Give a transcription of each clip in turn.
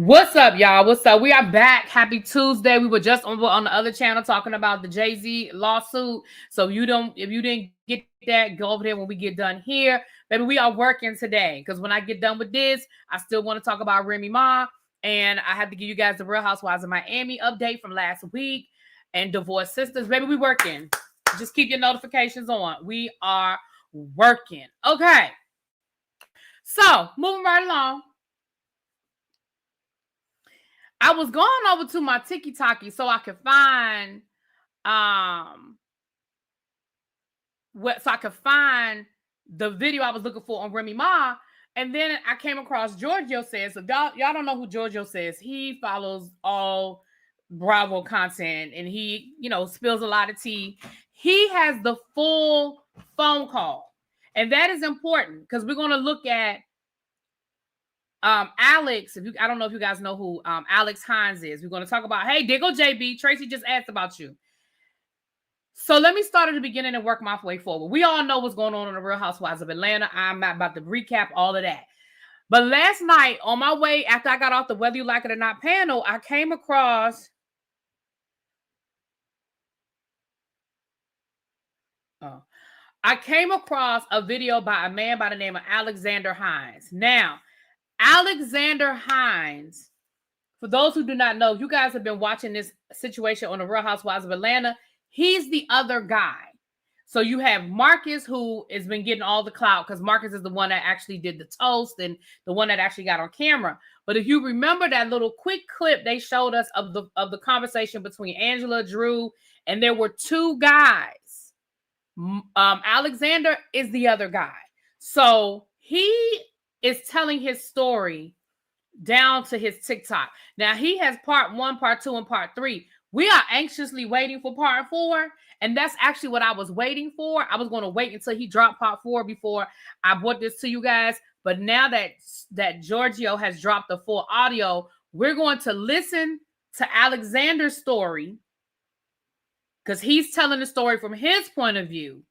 What's up, y'all? What's up? We are back. Happy Tuesday. We were just on the other channel talking about the Jay-Z lawsuit. So if you didn't get that, go over there when we get done here. Baby, we are working today because when I get done with this, I still want to talk about Remy Ma. And I have to give you guys the Real Housewives of Miami update from last week and Divorced Sisters. Baby, we working. Just keep your notifications on. We are working. Okay. So moving right along. I was going over to my TikTok so I could find the video I was looking for on Remy Ma, and then I came across Giorgio Says. So y'all don't know who Giorgio Says. He follows all Bravo content, and he spills a lot of tea. He has the full phone call, and that is important because we're going to look at Alex. I don't know if you guys know who Alex Hines is. We're going to talk about, hey, there go JB. Tracy just asked about you. So let me start at the beginning and work my way forward. We all know what's going on in the Real Housewives of Atlanta. I'm not about to recap all of that. But last night on my way, after I got off the Whether You Like It or Not panel, I came across a video by a man by the name of Alexander Hines. Now, Alexander Hines, for those who do not know, you guys have been watching this situation on the Real Housewives of Atlanta. He's the other guy. So you have Marcus, who has been getting all the clout because Marcus is the one that actually did the toast and the one that actually got on camera. But if you remember that little quick clip they showed us of the conversation between Angela, Drew, and there were two guys. Alexander is the other guy. So he is telling his story down to his TikTok. Now he has part 1, part 2, and part 3. We are anxiously waiting for part 4. And that's actually what I was waiting for. I was going to wait until he dropped part 4 before I brought this to you guys. But now that Giorgio has dropped the full audio, we're going to listen to Alexander's story because he's telling the story from his point of view.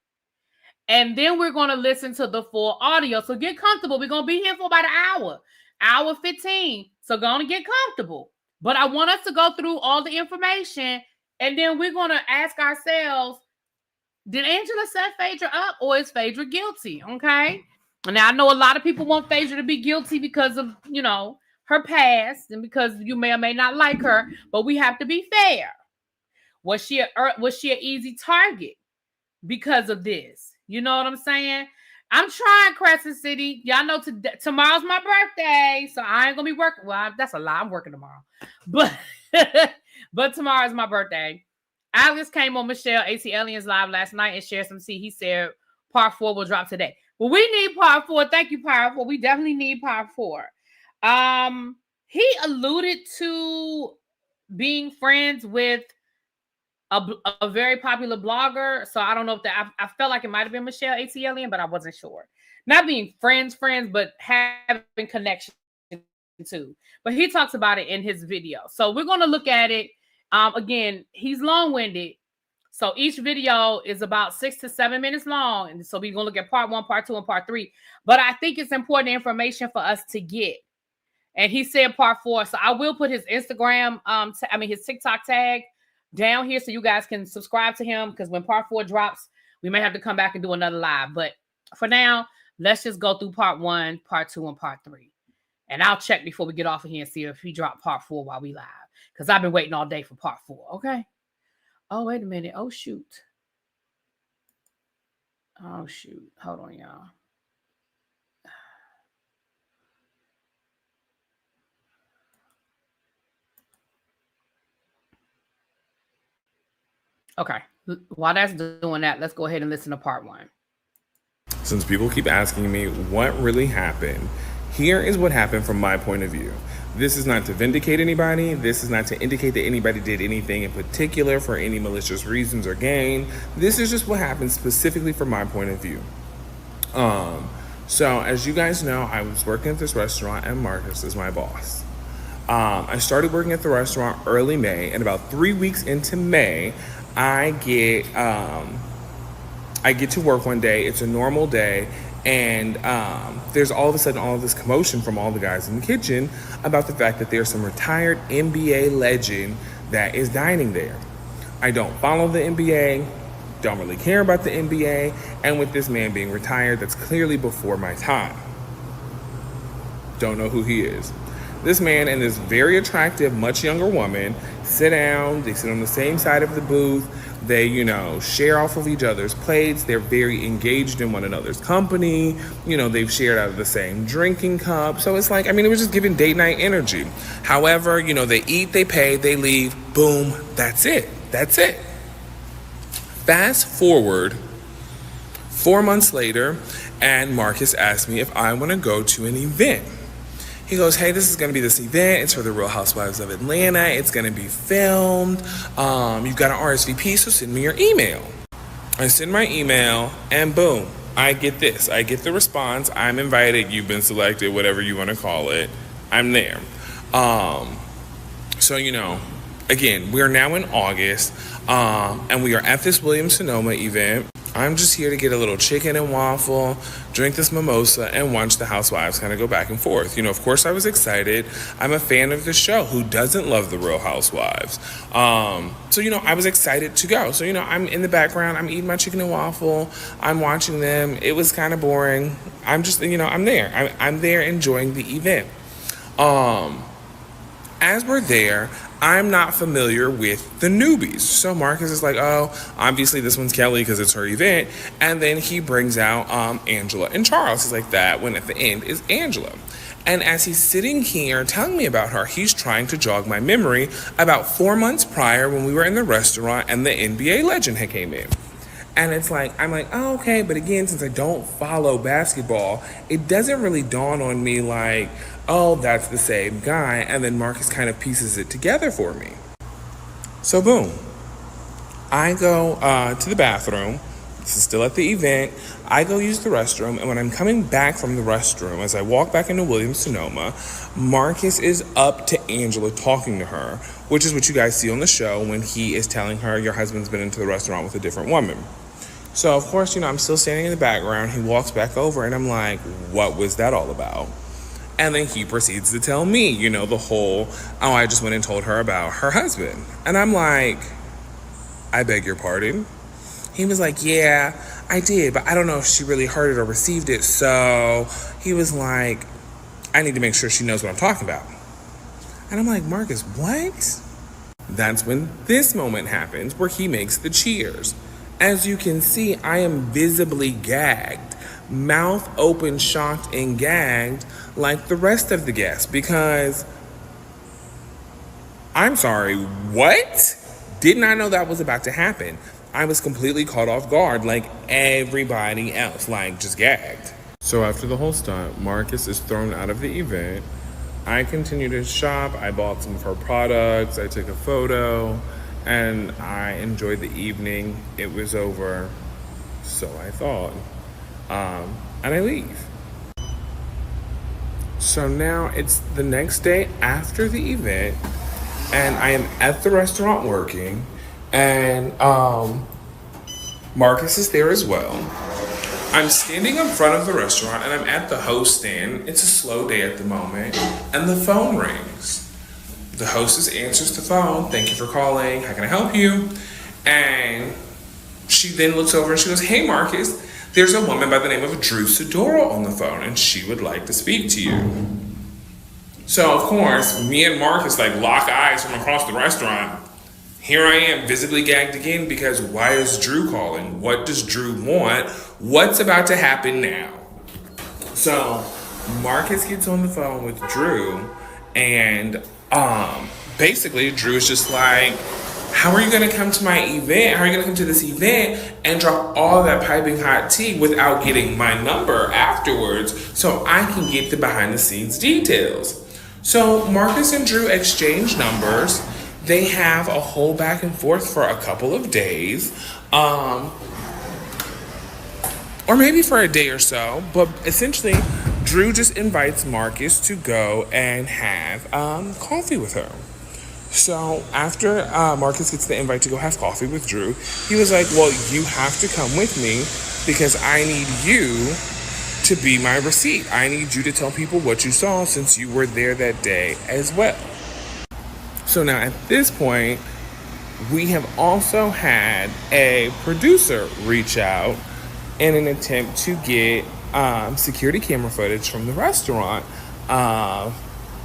And then we're going to listen to the full audio. So get comfortable. We're going to be here for about an hour 15. So go on and get comfortable. But I want us to go through all the information. And then we're going to ask ourselves, did Angela set Phadra up or is Phadra guilty? Okay. Now I know a lot of people want Phadra to be guilty because of, her past and because you may or may not like her. But we have to be fair. Was she an easy target because of this? You know what I'm saying? I'm trying, Crescent City. Y'all know tomorrow's my birthday, so I ain't gonna be working. Well, that's a lie. I'm working tomorrow, but tomorrow's my birthday. Alex came on Michelle AC Aliens Live last night and shared some tea. He said part 4 will drop today. Well, we need part 4. Thank you, part 4. We definitely need part 4. He alluded to being friends with a very popular blogger. So I don't know if I felt like it might have been Michelle AC Alien, but I wasn't sure. Not being friends, but having connection too. But he talks about it in his video. So we're going to look at it. Again, he's long-winded. So each video is about 6 to 7 minutes long. And so we're going to look at part 1, part 2, and part 3. But I think it's important information for us to get. And he said part 4. So I will put his Instagram, his TikTok tag down here so you guys can subscribe to him, because when part 4 drops, we may have to come back and do another live. But for now, let's just go through part 1, part 2, and part 3. And I'll check before we get off of here and see if he dropped part 4 while we live, because I've been waiting all day for part 4. Okay. Oh, wait a minute. Oh, shoot. Hold on, y'all. Okay, while that's doing that, let's go ahead and listen to part 1. Since people keep asking me what really happened, here is what happened from my point of view. This is not to vindicate anybody. This is not to indicate that anybody did anything in particular for any malicious reasons or gain. This is just what happened specifically from my point of view. So as you guys know, I was working at this restaurant and Marcus is my boss. I started working at the restaurant early May, and about 3 weeks into May, I get to work one day. It's a normal day, And there's all of a sudden all of this commotion from all the guys in the kitchen about the fact that there's some retired NBA legend that is dining there. I don't follow the NBA, don't really care about the NBA, and with this man being retired, that's clearly before my time. Don't know who he is. This man and this very attractive, much younger woman sit down, they sit on the same side of the booth, they, share off of each other's plates, they're very engaged in one another's company, they've shared out of the same drinking cup, so it's like, it was just giving date night energy. However, they eat, they pay, they leave, boom, that's it. Fast forward 4 months later, and Marcus asked me if I want to go to an event. He goes, hey, this is going to be this event. It's for the Real Housewives of Atlanta. It's going to be filmed. You've got an RSVP, so send me your email. I send my email, and boom, I get this. I get the response. I'm invited. You've been selected, whatever you want to call it. I'm there. So, again, we are now in August, and we are at this Williams-Sonoma event. I'm just here to get a little chicken and waffle, drink this mimosa, and watch the housewives kind of go back and forth. Of course, I was excited. I'm a fan of the show. Who doesn't love the Real Housewives? So, I was excited to go. So, I'm in the background. I'm eating my chicken and waffle. I'm watching them. It was kind of boring. I'm just, I'm there. I'm there enjoying the event. As we're there, I'm not familiar with the newbies. So Marcus is like, oh, obviously this one's Kelly because it's her event. And then he brings out Angela and Charles. He's like, that one at the end is Angela. And as he's sitting here telling me about her, he's trying to jog my memory about 4 months prior when we were in the restaurant and the NBA legend had came in. And it's like, I'm like, oh, okay. But again, since I don't follow basketball, it doesn't really dawn on me like, oh, that's the same guy. And then Marcus kind of pieces it together for me. So boom, I go to the bathroom. This is still at the event. I go use the restroom. And when I'm coming back from the restroom, as I walk back into Williams-Sonoma, Marcus is up to Angela talking to her, which is what you guys see on the show when he is telling her your husband's been into the restaurant with a different woman. So of course, I'm still standing in the background. He walks back over and I'm like, what was that all about? And then he proceeds to tell me, the whole, oh, I just went and told her about her husband. And I'm like, I beg your pardon? He was like, yeah, I did, but I don't know if she really heard it or received it. So he was like, I need to make sure she knows what I'm talking about. And I'm like, Marcus, what? That's when this moment happens where he makes the cheers. As you can see, I am visibly gagged, mouth open, shocked, and gagged like the rest of the guests because, I'm sorry, what? Did not know that was about to happen. I was completely caught off guard like everybody else, like just gagged. So after the whole stunt, Marcus is thrown out of the event. I continue to shop. I bought some of her products. I took a photo and I enjoyed the evening. It was over, so I thought. And I leave. So now it's the next day after the event, and I am at the restaurant working, and Marcus is there as well. I'm standing in front of the restaurant, and I'm at the host stand. It's a slow day at the moment, and the phone rings. The hostess answers the phone. Thank you for calling. How can I help you? And she then looks over and she goes, hey, Marcus, there's a woman by the name of Drew Sidora on the phone, and she would like to speak to you. So, of course, me and Marcus lock eyes from across the restaurant. Here I am, visibly gagged again, because why is Drew calling? What does Drew want? What's about to happen now? So, Marcus gets on the phone with Drew, and basically, Drew is just like, how are you going to come to my event? How are you going to come to this event and drop all that piping hot tea without getting my number afterwards so I can get the behind the scenes details? So Marcus and Drew exchange numbers. They have a whole back and forth for a couple of days, or maybe for a day or so. But essentially, Drew just invites Marcus to go and have coffee with her. So after Marcus gets the invite to go have coffee with Drew, he was like, well, you have to come with me because I need you to be my receipt. I need you to tell people what you saw since you were there that day as well. So now at this point, we have also had a producer reach out in an attempt to get security camera footage from the restaurant of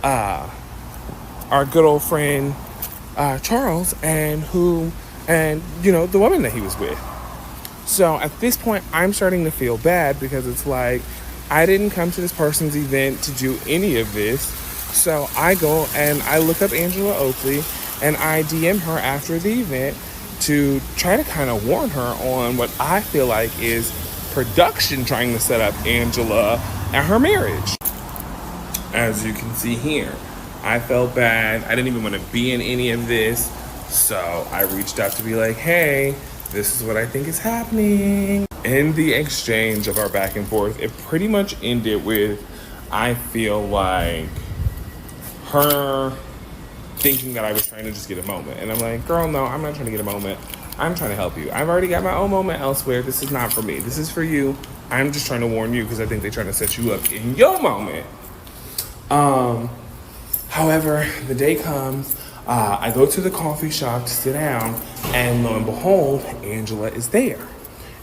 our good old friend Charles and the woman that he was with. So at this point, I'm starting to feel bad because it's like, I didn't come to this person's event to do any of this. So I go and I look up Angela Oakley and I DM her after the event to try to kind of warn her on what I feel like is production trying to set up Angela and her marriage. As you can see here, I felt bad. I didn't even want to be in any of this. So I reached out to be like, hey, this is what I think is happening. In the exchange of our back and forth, it pretty much ended with, I feel like, her thinking that I was trying to just get a moment. And I'm like, girl, no, I'm not trying to get a moment. I'm trying to help you. I've already got my own moment elsewhere. This is not for me. This is for you. I'm just trying to warn you because I think they're trying to set you up in your moment. However, the day comes, I go to the coffee shop to sit down, and lo and behold, Angela is there.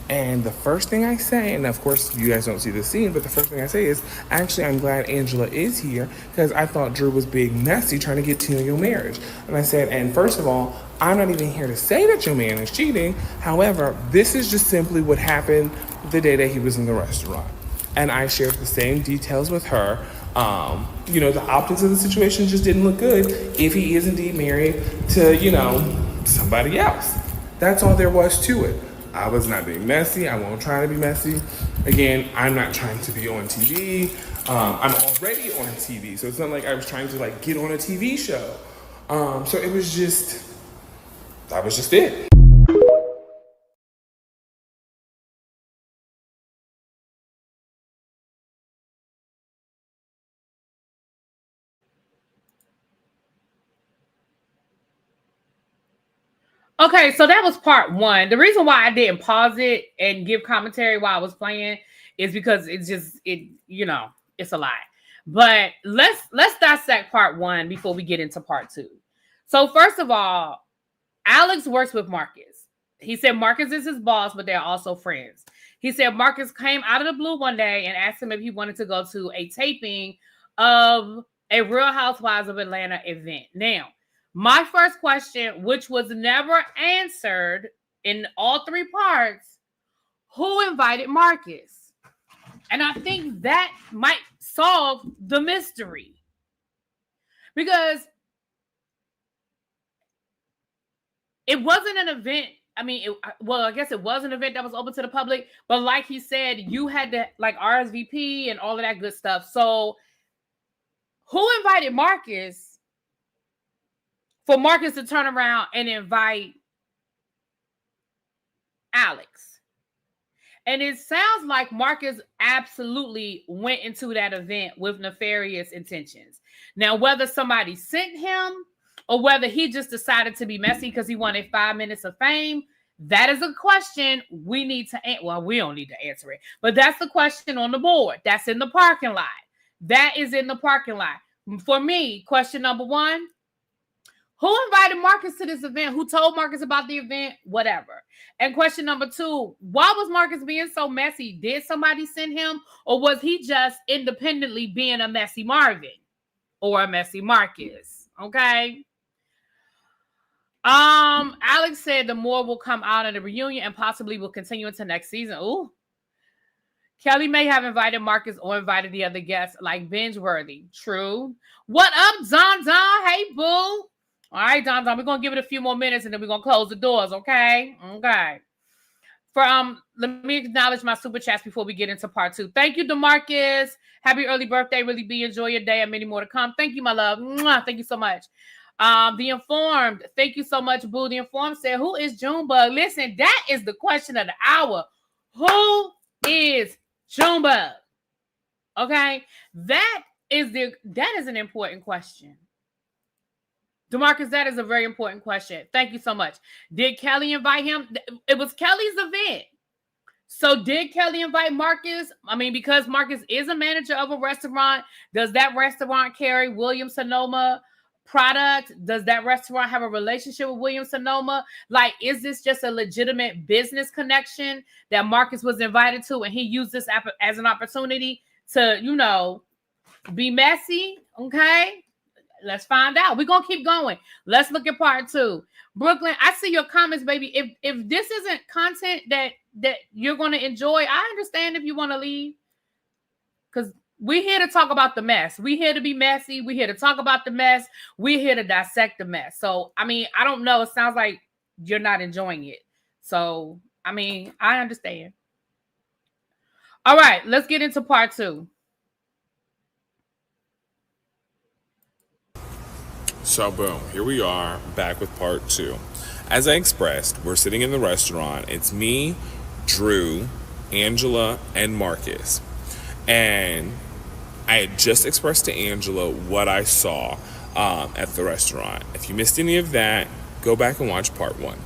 And the first thing I say, and of course you guys don't see the scene, but the first thing I say is, actually, I'm glad Angela is here because I thought Drew was being messy trying to get to your marriage. And I said, and first of all, I'm not even here to say that your man is cheating. However, this is just simply what happened the day that he was in the restaurant. And I shared the same details with her. The optics of the situation just didn't look good if he is indeed married to, somebody else. That's all there was to it. I was not being messy. I won't try to be messy. Again, I'm not trying to be on TV. I'm already on TV, so it's not like I was trying to get on a TV show. So it was just, that was just it. Okay, so that was part one. The reason why I didn't pause it and give commentary while I was playing is because it's a lie. But let's dissect part one before we get into part two. So first of all, Alex works with Marcus. He said Marcus is his boss, but they're also friends. He said Marcus came out of the blue one day and asked him if he wanted to go to a taping of a Real Housewives of Atlanta event. Now, my first question, which was never answered in all three parts, who invited Marcus? And I think that might solve the mystery. Because it wasn't an event. I mean, I guess it was an event that was open to the public. But like he said, you had to RSVP and all of that good stuff. So who invited Marcus for Marcus to turn around and invite Alex? And it sounds like Marcus absolutely went into that event with nefarious intentions. Now, whether somebody sent him or whether he just decided to be messy because he wanted 5 minutes of fame, that is a question we need to answer. Well, we don't need to answer it, but that's the question on the board. That's in the parking lot. That is in the parking lot. For me, question number one, who invited Marcus to this event? Who told Marcus about the event? Whatever. And question number two, why was Marcus being so messy? Did somebody send him? Or was he just independently being a messy Marvin or a messy Marcus? Okay. Alex said the more will come out in the reunion and possibly will continue into next season. Ooh. Kelly may have invited Marcus or invited the other guests like binge-worthy. True. What up, Don Don? Hey, boo. All right, Don Don, we're going to give it a few more minutes and then we're going to close the doors, okay? Okay. Let me acknowledge my super chats before we get into part two. Thank you, DeMarcus. Happy early birthday. Really be enjoy your day and many more to come. Thank you, my love. Mwah. Thank you so much. The Informed. Thank you so much, boo. The Informed said, who is Junebug? Listen, that is the question of the hour. Who is Junebug? Okay? That is an important question. DeMarcus, that is a very important question. Thank you so much. Did Kelly invite him? It was Kelly's event. So did Kelly invite Marcus? I mean, because Marcus is a manager of a restaurant, does that restaurant carry Williams-Sonoma product? Does that restaurant have a relationship with Williams-Sonoma? Like, is this just a legitimate business connection that Marcus was invited to, and he used this as an opportunity to, you know, be messy? Okay, let's find out. We're gonna keep going. Let's look at part 2. Brooklyn, I see your comments, baby. If this isn't content that you're gonna enjoy, I understand if you want to leave, because we're here to talk about the mess. We're here to be messy. We're here to talk about the mess. We're here to dissect the mess. So, I mean, I don't know. It sounds like you're not enjoying it. So, I mean, I understand. All right, let's get into part 2. So boom, here we are back with part 2. As I expressed, we're sitting in the restaurant. It's me, Drew, Angela, and Marcus. And I had just expressed to Angela what I saw at the restaurant. If you missed any of that, go back and watch part 1.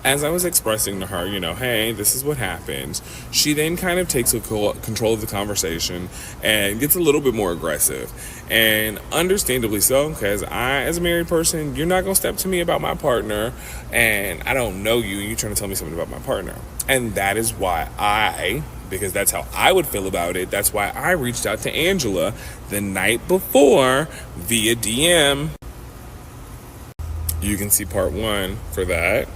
As I was expressing to her, you know, hey, this is what happened, she then kind of takes control of the conversation and gets a little bit more aggressive. And understandably so, because I, as a married person, you're not going to step to me about my partner, and I don't know you, and you're trying to tell me something about my partner. And that is why because that's how I would feel about it, that's why I reached out to Angela the night before via DM. You can see part 1 for that.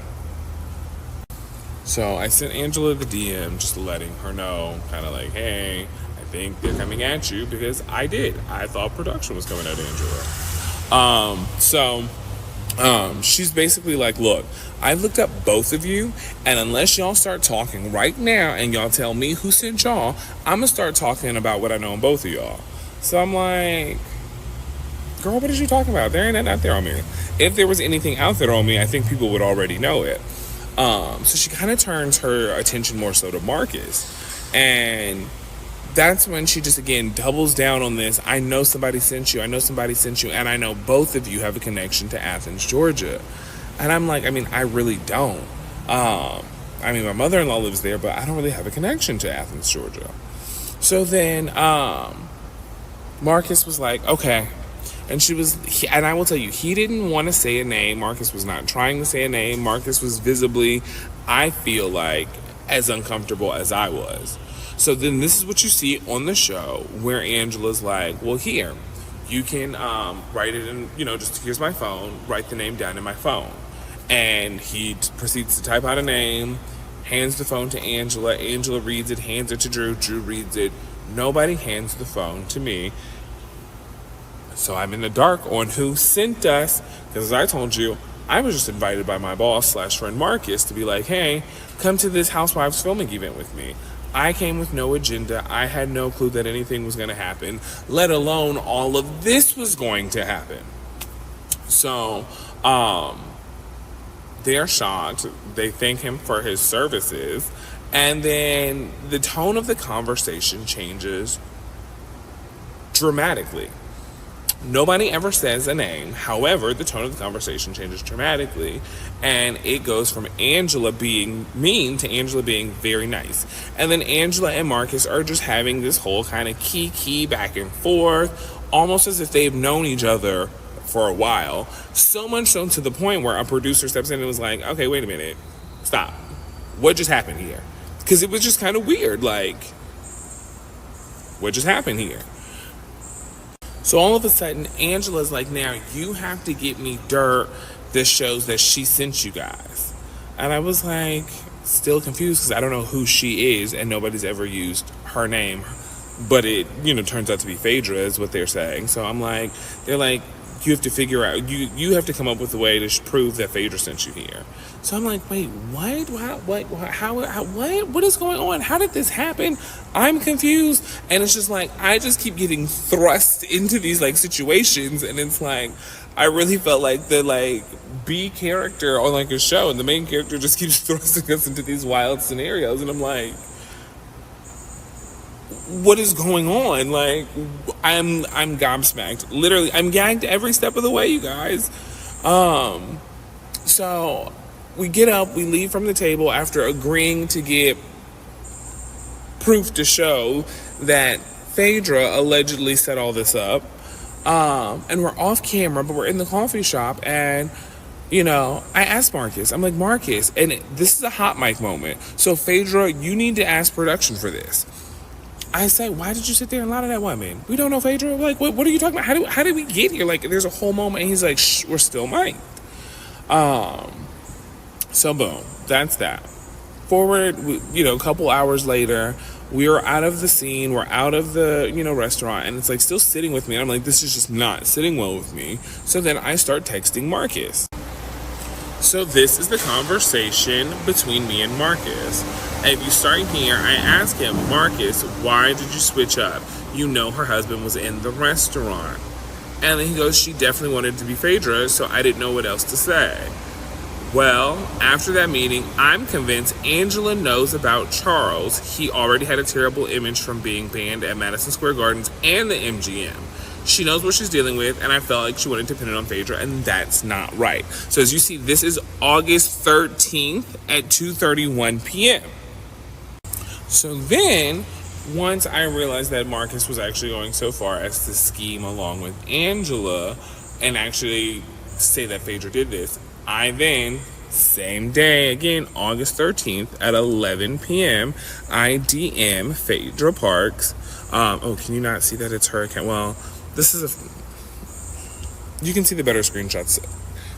So I sent Angela the DM, just letting her know, kind of like, hey, I think they're coming at you, because I did. I thought production was coming at Angela. She's basically like, look, I looked up both of you, and unless y'all start talking right now and y'all tell me who sent y'all, I'm going to start talking about what I know on both of y'all. So I'm like, girl, what is you talking about? There ain't nothing out there on me. If there was anything out there on me, I think people would already know it. So she kind of turns her attention more so to Marcus, and that's when she just again doubles down on this. I know somebody sent you, and I know both of you have a connection to Athens, Georgia. And I'm like, I mean, I really don't. I mean, my mother-in-law lives there, but I don't really have a connection to Athens, Georgia. So then Marcus was like, okay. And and I will tell you, he didn't want to say a name. Marcus was not trying to say a name. Marcus was visibly, I feel like, as uncomfortable as I was. So then this is what you see on the show, where Angela's like, well, here, you can write it in, you know, just here's my phone, write the name down in my phone. And he proceeds to type out a name, hands the phone to Angela. Angela reads it, hands it to Drew. Drew reads it. Nobody hands the phone to me. So I'm in the dark on who sent us, because as I told you, I was just invited by my boss / friend Marcus to be like, hey, come to this Housewives filming event with me. I came with no agenda. I had no clue that anything was going to happen, let alone all of this was going to happen. So they're shocked. They thank him for his services. And then the tone of the conversation changes dramatically. Nobody ever says a name. However, the tone of the conversation changes dramatically, and it goes from Angela being mean to Angela being very nice. And then Angela and Marcus are just having this whole kind of kiki back and forth, almost as if they've known each other for a while. So much so to the point where a producer steps in and was like, okay, wait a minute. Stop. What just happened here? Because it was just kind of weird. Like, what just happened here? So all of a sudden, Angela's like, now you have to get me dirt that shows that she sent you guys. And I was like, still confused, because I don't know who she is, and nobody's ever used her name. But it, turns out to be Phadra is what they're saying. So I'm like, they're like, you have to figure out, you have to come up with a way to prove that Phadra sent you here. So I'm like, wait, what? What is going on? How did this happen? I'm confused. And it's just like, I just keep getting thrust into these situations. And it's like, I really felt like the B character on a show, and the main character just keeps thrusting us into these wild scenarios. And I'm like, what is going on? I'm gobsmacked. Literally, I'm gagged every step of the way, you guys. So we get up, we leave from the table after agreeing to get proof to show that Phadra allegedly set all this up. And we're off camera, but we're in the coffee shop, and I asked Marcus. I'm like, Marcus, and this is a hot mic moment. So Phadra, you need to ask production for this. I said, why did you sit there and lie to that woman? We don't know Phadra. Like, what are you talking about? How did we get here? Like, there's a whole moment, and he's like, shh, we're still mic'd. So boom, that's that. Forward, a couple hours later, we were out of the scene, we're out of the, restaurant, and it's like still sitting with me. I'm like, this is just not sitting well with me. So then I start texting Marcus. So this is the conversation between me and Marcus. And if you start here, I ask him, Marcus, why did you switch up? Her husband was in the restaurant. And then he goes, she definitely wanted to be Phadra, so I didn't know what else to say. Well, after that meeting, I'm convinced Angela knows about Charles. He already had a terrible image from being banned at Madison Square Gardens and the MGM. She knows what she's dealing with, and I felt like she wanted to pin it on Phadra, and that's not right. So as you see, this is August 13th at 2:31 p.m. So then, once I realized that Marcus was actually going so far as to scheme along with Angela and actually say that Phadra did this, I then, same day, again, August 13th at 11 p.m., I DM Phadra Parks. Can you not see that it's her account? Well, you can see the better screenshots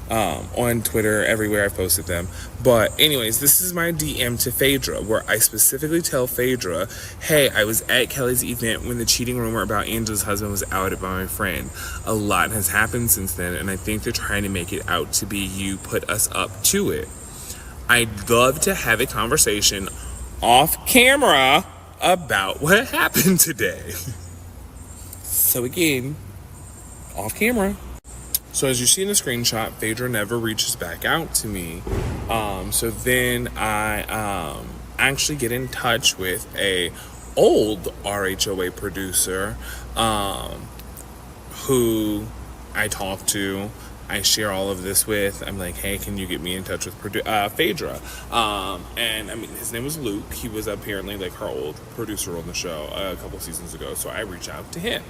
on Twitter, everywhere I've posted them. But anyways, this is my DM to Phadra, where I specifically tell Phadra, hey, I was at Kelly's event when the cheating rumor about Angela's husband was outed by my friend. A lot has happened since then, and I think they're trying to make it out to be you put us up to it. I'd love to have a conversation off camera about what happened today. So again, off camera. So as you see in the screenshot, Phadra never reaches back out to me. So then I actually get in touch with a old RHOA producer who I talk to. I share all of this with. I'm like, hey, can you get me in touch with Phadra? And I mean, his name was Luke. He was apparently like her old producer on the show a couple seasons ago. So I reach out to him.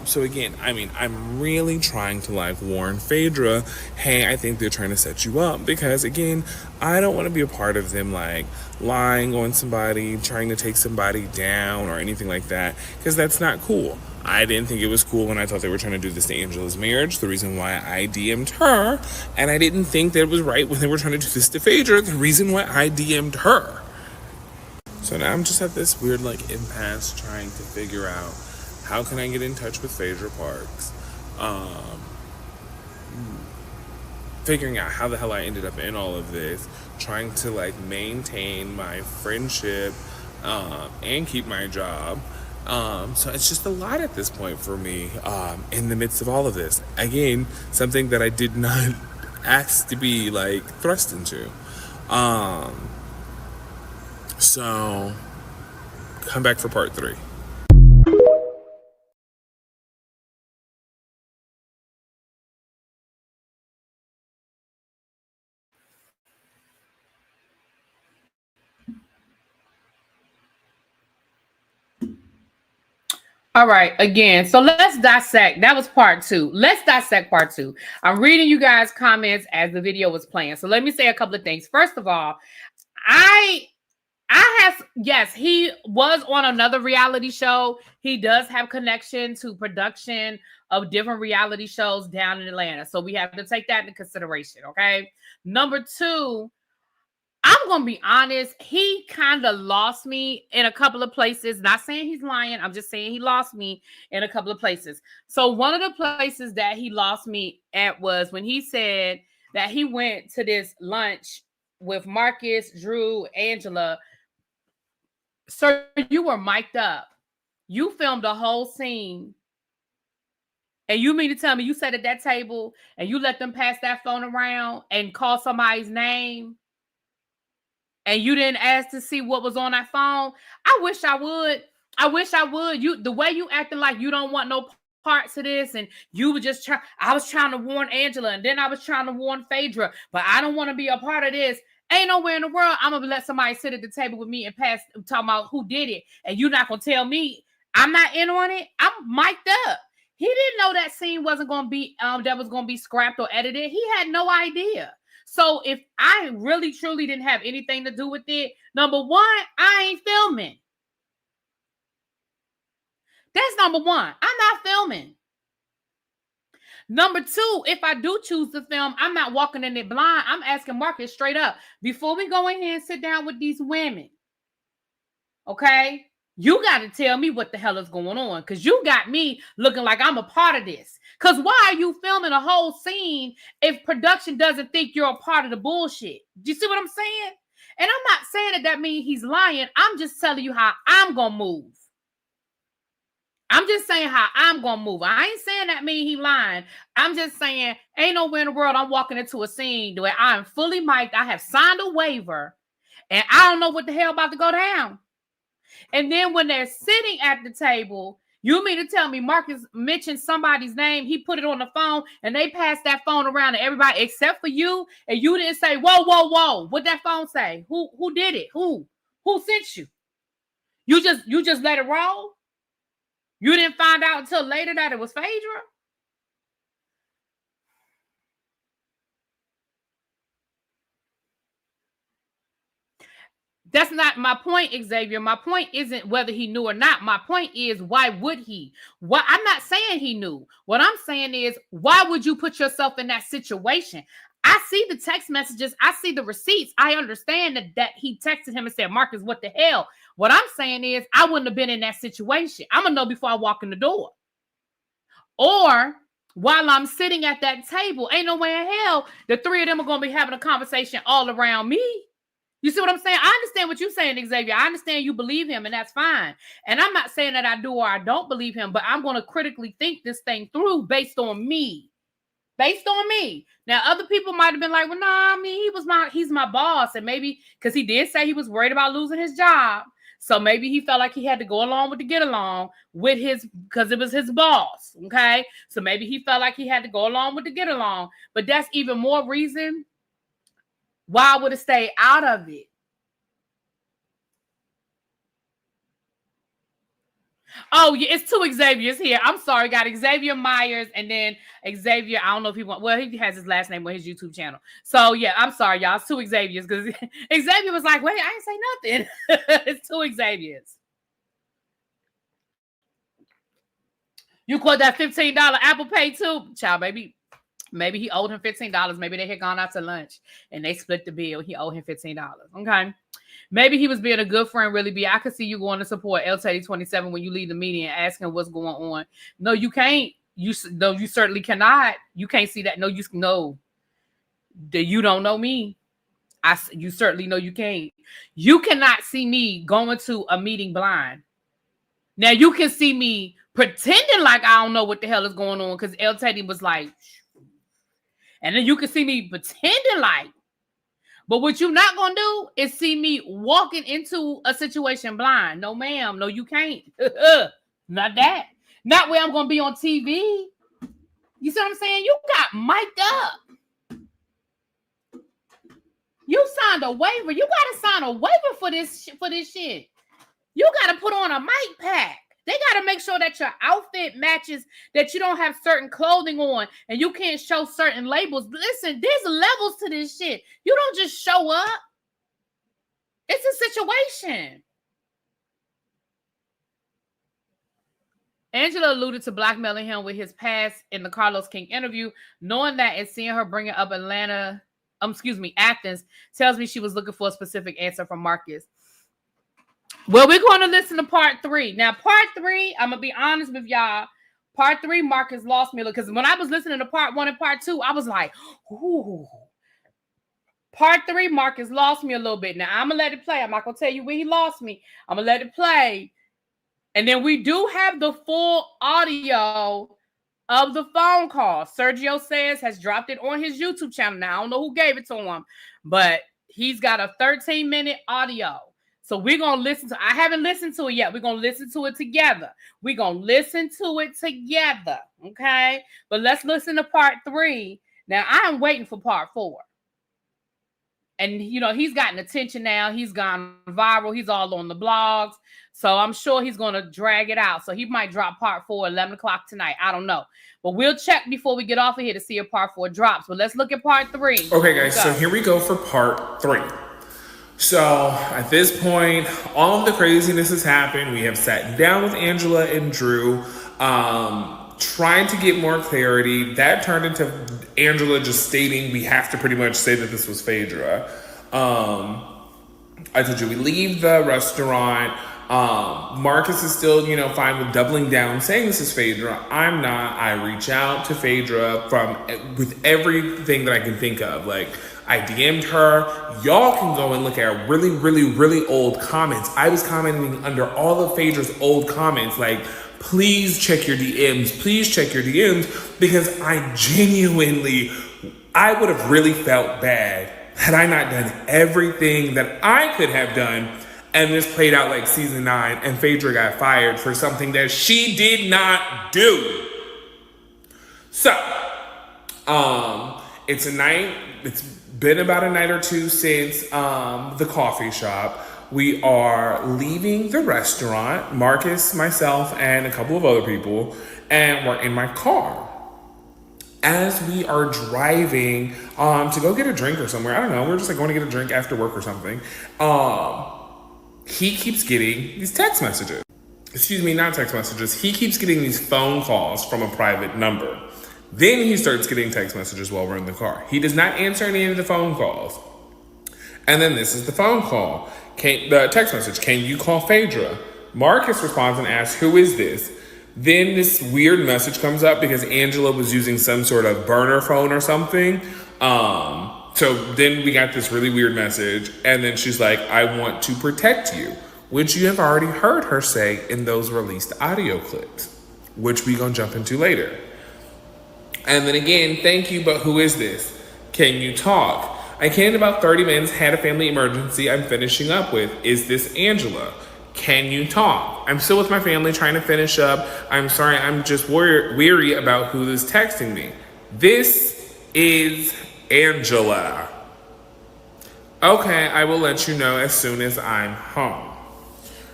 So again, I mean, I'm really trying to like warn Phadra, hey, I think they're trying to set you up, because again, I don't want to be a part of them like lying on somebody, trying to take somebody down or anything like that, because that's not cool. I didn't think it was cool when I thought they were trying to do this to Angela's marriage, the reason why I DM'd her, and I didn't think that it was right when they were trying to do this to Phadra, the reason why I DM'd her. So now I'm just at this weird like impasse trying to figure out, how can I get in touch with Phadra Parks? Figuring out how the hell I ended up in all of this, trying to like maintain my friendship and keep my job. So it's just a lot at this point for me in the midst of all of this. Again, something that I did not ask to be like thrust into. So come back for part 3. All right, again, so let's dissect. That was part 2. Let's dissect part 2. I'm reading you guys' comments as the video was playing. So let me say a couple of things. First of all, yes, he was on another reality show. He does have connection to production of different reality shows down in Atlanta. So we have to take that into consideration, okay? Number 2, I'm going to be honest. He kind of lost me in a couple of places. Not saying he's lying. I'm just saying he lost me in a couple of places. So one of the places that he lost me at was when he said that he went to this lunch with Marcus, Drew, Angela. Sir, you were mic'd up. You filmed a whole scene. And you mean to tell me you sat at that table and you let them pass that phone around and call somebody's name? And you didn't ask to see what was on that phone? I wish I would. The way you acting like you don't want no parts of this, and you were just I was trying to warn Angela, and then I was trying to warn Phadra, but I don't want to be a part of this. Ain't nowhere in the world I'm gonna let somebody sit at the table with me and talking about who did it, and you're not gonna tell me I'm not in on it. I'm mic'd up. He didn't know that scene wasn't gonna be that was gonna be scrapped or edited. He had no idea. So if I really truly didn't have anything to do with it, number one, I ain't filming. That's number one. I'm not filming. Number two, if I do choose to film, I'm not walking in it blind. I'm asking Marcus straight up, before we go in here and sit down with these women, okay, you got to tell me what the hell is going on, because you got me looking like I'm a part of this. Because why are you filming a whole scene if production doesn't think you're a part of the bullshit? Do you see what I'm saying? And I'm not saying that means he's lying. I'm just telling you how I'm going to move. I'm just saying how I'm going to move. I ain't saying that mean he lying. I'm just saying ain't nowhere in the world I'm walking into a scene where I'm fully mic'd. I have signed a waiver and I don't know what the hell about to go down. And then when they're sitting at the table, you mean to tell me Marcus mentioned somebody's name, he put it on the phone, and they passed that phone around to everybody except for you, and you didn't say, whoa, whoa, whoa. What'd that phone say? Who did it? Who sent you? You just let it roll? You didn't find out until later that it was Phadra? That's not my point, Xavier. My point isn't whether he knew or not. My point is, why would he? I'm not saying he knew. What I'm saying is, why would you put yourself in that situation? I see the text messages. I see the receipts. I understand that he texted him and said, Marcus, what the hell? What I'm saying is, I wouldn't have been in that situation. I'm going to know before I walk in the door. Or while I'm sitting at that table, ain't no way in hell the three of them are going to be having a conversation all around me. You see what I'm saying? I understand what you're saying, Xavier. I understand you believe him, and that's fine. And I'm not saying that I do or I don't believe him, but I'm going to critically think this thing through based on me. Based on me. Now, other people might have been like, well, nah, I mean, he's my boss. And maybe, because he did say he was worried about losing his job. So maybe he felt like he had to go along with the get along with because it was his boss. Okay. So maybe he felt like he had to go along with the get along. But that's even more reason why I would have stayed out of it. Oh, yeah, it's two Xaviers here. I'm sorry, got Xavier Myers and then Xavier. I don't know if he has his last name on his YouTube channel. So yeah, I'm sorry, y'all. It's two Xaviers because Xavier was like, wait, I ain't say nothing. It's two Xaviers. You caught that $15 Apple Pay too, child, baby. Maybe he owed him $15. Maybe they had gone out to lunch and they split the bill. He owed him $15. Okay. Maybe he was being a good friend, really be. I could see you going to support LTD27 when you leave the meeting and asking what's going on. No, you can't. You certainly cannot. You can't see that. No, you don't know me. You certainly know you can't. You cannot see me going to a meeting blind. Now you can see me pretending like I don't know what the hell is going on because LTD was like, and then you can see me pretending like. But what you're not going to do is see me walking into a situation blind. No, ma'am. No, you can't. Not that. Not where I'm going to be on TV. You see what I'm saying? You got mic'd up. You signed a waiver. You got to sign a waiver for this shit. You got to put on a mic pack. They got to make sure that your outfit matches, that you don't have certain clothing on, and you can't show certain labels. Listen, there's levels to this shit. You don't just show up. It's a situation. Angela alluded to blackmailing him with his past in the Carlos King interview, knowing that and seeing her bringing up Athens, tells me she was looking for a specific answer from Marcus. Well, we're going to listen to part 3. Now, part 3, I'm going to be honest with y'all. Part 3, Marcus lost me a little. Because when I was listening to part 1 and part 2, I was like, ooh. Part 3, Marcus lost me a little bit. Now, I'm going to let it play. I'm not going to tell you where he lost me. I'm going to let it play. And then we do have the full audio of the phone call. Sergio says has dropped it on his YouTube channel. Now, I don't know who gave it to him, but he's got a 13-minute audio. So we're going to listen to, I haven't listened to it yet. We're going to listen to it together. Okay? But let's listen to part 3. Now, I'm waiting for part 4. And, he's gotten attention now. He's gone viral. He's all on the blogs. So I'm sure he's going to drag it out. So he might drop part 4 11 o'clock tonight. I don't know. But we'll check before we get off of here to see if part 4 drops. But let's look at part 3. Okay, guys. So here we go for part 3. So at this point, all of the craziness has happened. We have sat down with Angela and Drew, trying to get more clarity. That turned into Angela just stating we have to pretty much say that this was Phadra. I told you we leave the restaurant. Marcus is still, fine with doubling down, saying this is Phadra. I'm not. I reach out to Phadra with everything that I can think of. Like, I DM'd her. Y'all can go and look at really, really, really old comments. I was commenting under all of Phadra's old comments, like, please check your DMs. Please check your DMs, because I would have really felt bad had I not done everything that I could have done, and this played out like season 9, and Phadra got fired for something that she did not do. So, it's been about a night or two since the coffee shop. We are leaving the restaurant, Marcus, myself, and a couple of other people, and we're in my car. As we are driving to go get a drink or somewhere, I don't know, we're just like going to get a drink after work or something, he keeps getting these text messages. Excuse me, not text messages. He keeps getting these phone calls from a private number. Then he starts getting text messages while we're in the car. He does not answer any of the phone calls. And then this is the phone call. The text message, can you call Phadra? Marcus responds and asks, who is this? Then this weird message comes up because Angela was using some sort of burner phone or something. So then we got this really weird message. And then she's like, I want to protect you, which you have already heard her say in those released audio clips, which we gonna jump into later. And then again, thank you, but who is this? Can you talk? I came in about 30 minutes, had a family emergency I'm finishing up with. Is this Angela? Can you talk? I'm still with my family trying to finish up. I'm sorry, I'm just weary about who is texting me. This is Angela. Okay, I will let you know as soon as I'm home.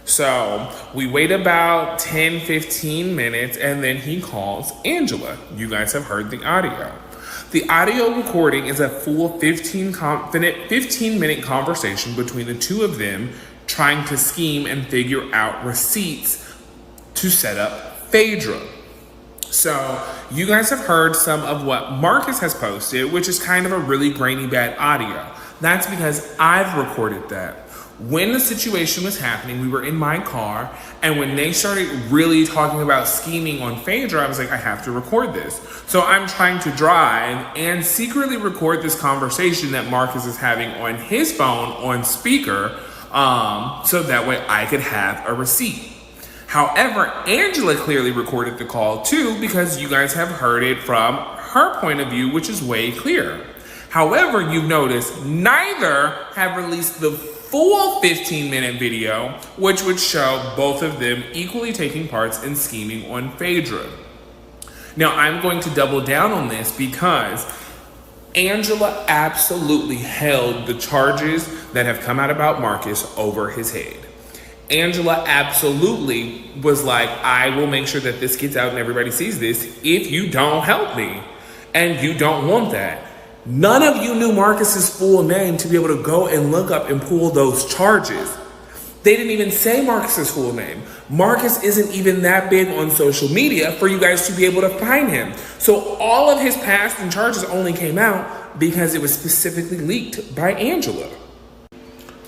So we wait about 10-15 minutes, and then he calls Angela. You guys have heard the audio. The audio recording is a full 15-minute conversation between the two of them trying to scheme and figure out receipts to set up Phadra. So you guys have heard some of what Marcus has posted, which is kind of a really grainy bad audio. That's because I've recorded that. When the situation was happening, we were in my car, and when they started really talking about scheming on Phadra, I was like, I have to record this. So I'm trying to drive and secretly record this conversation that Marcus is having on his phone on speaker, so that way I could have a receipt. However, Angela clearly recorded the call too, because you guys have heard it from her point of view, which is way clearer. However, you've noticed neither have released the full 15-minute video, which would show both of them equally taking parts in scheming on Phadra. Now, I'm going to double down on this because Angela absolutely held the charges that have come out about Marcus over his head. Angela absolutely was like, I will make sure that this gets out and everybody sees this if you don't help me. And you don't want that. None of you knew Marcus's full name to be able to go and look up and pull those charges. They didn't even say Marcus's full name. Marcus isn't even that big on social media for you guys to be able to find him. So all of his past and charges only came out because it was specifically leaked by Angela.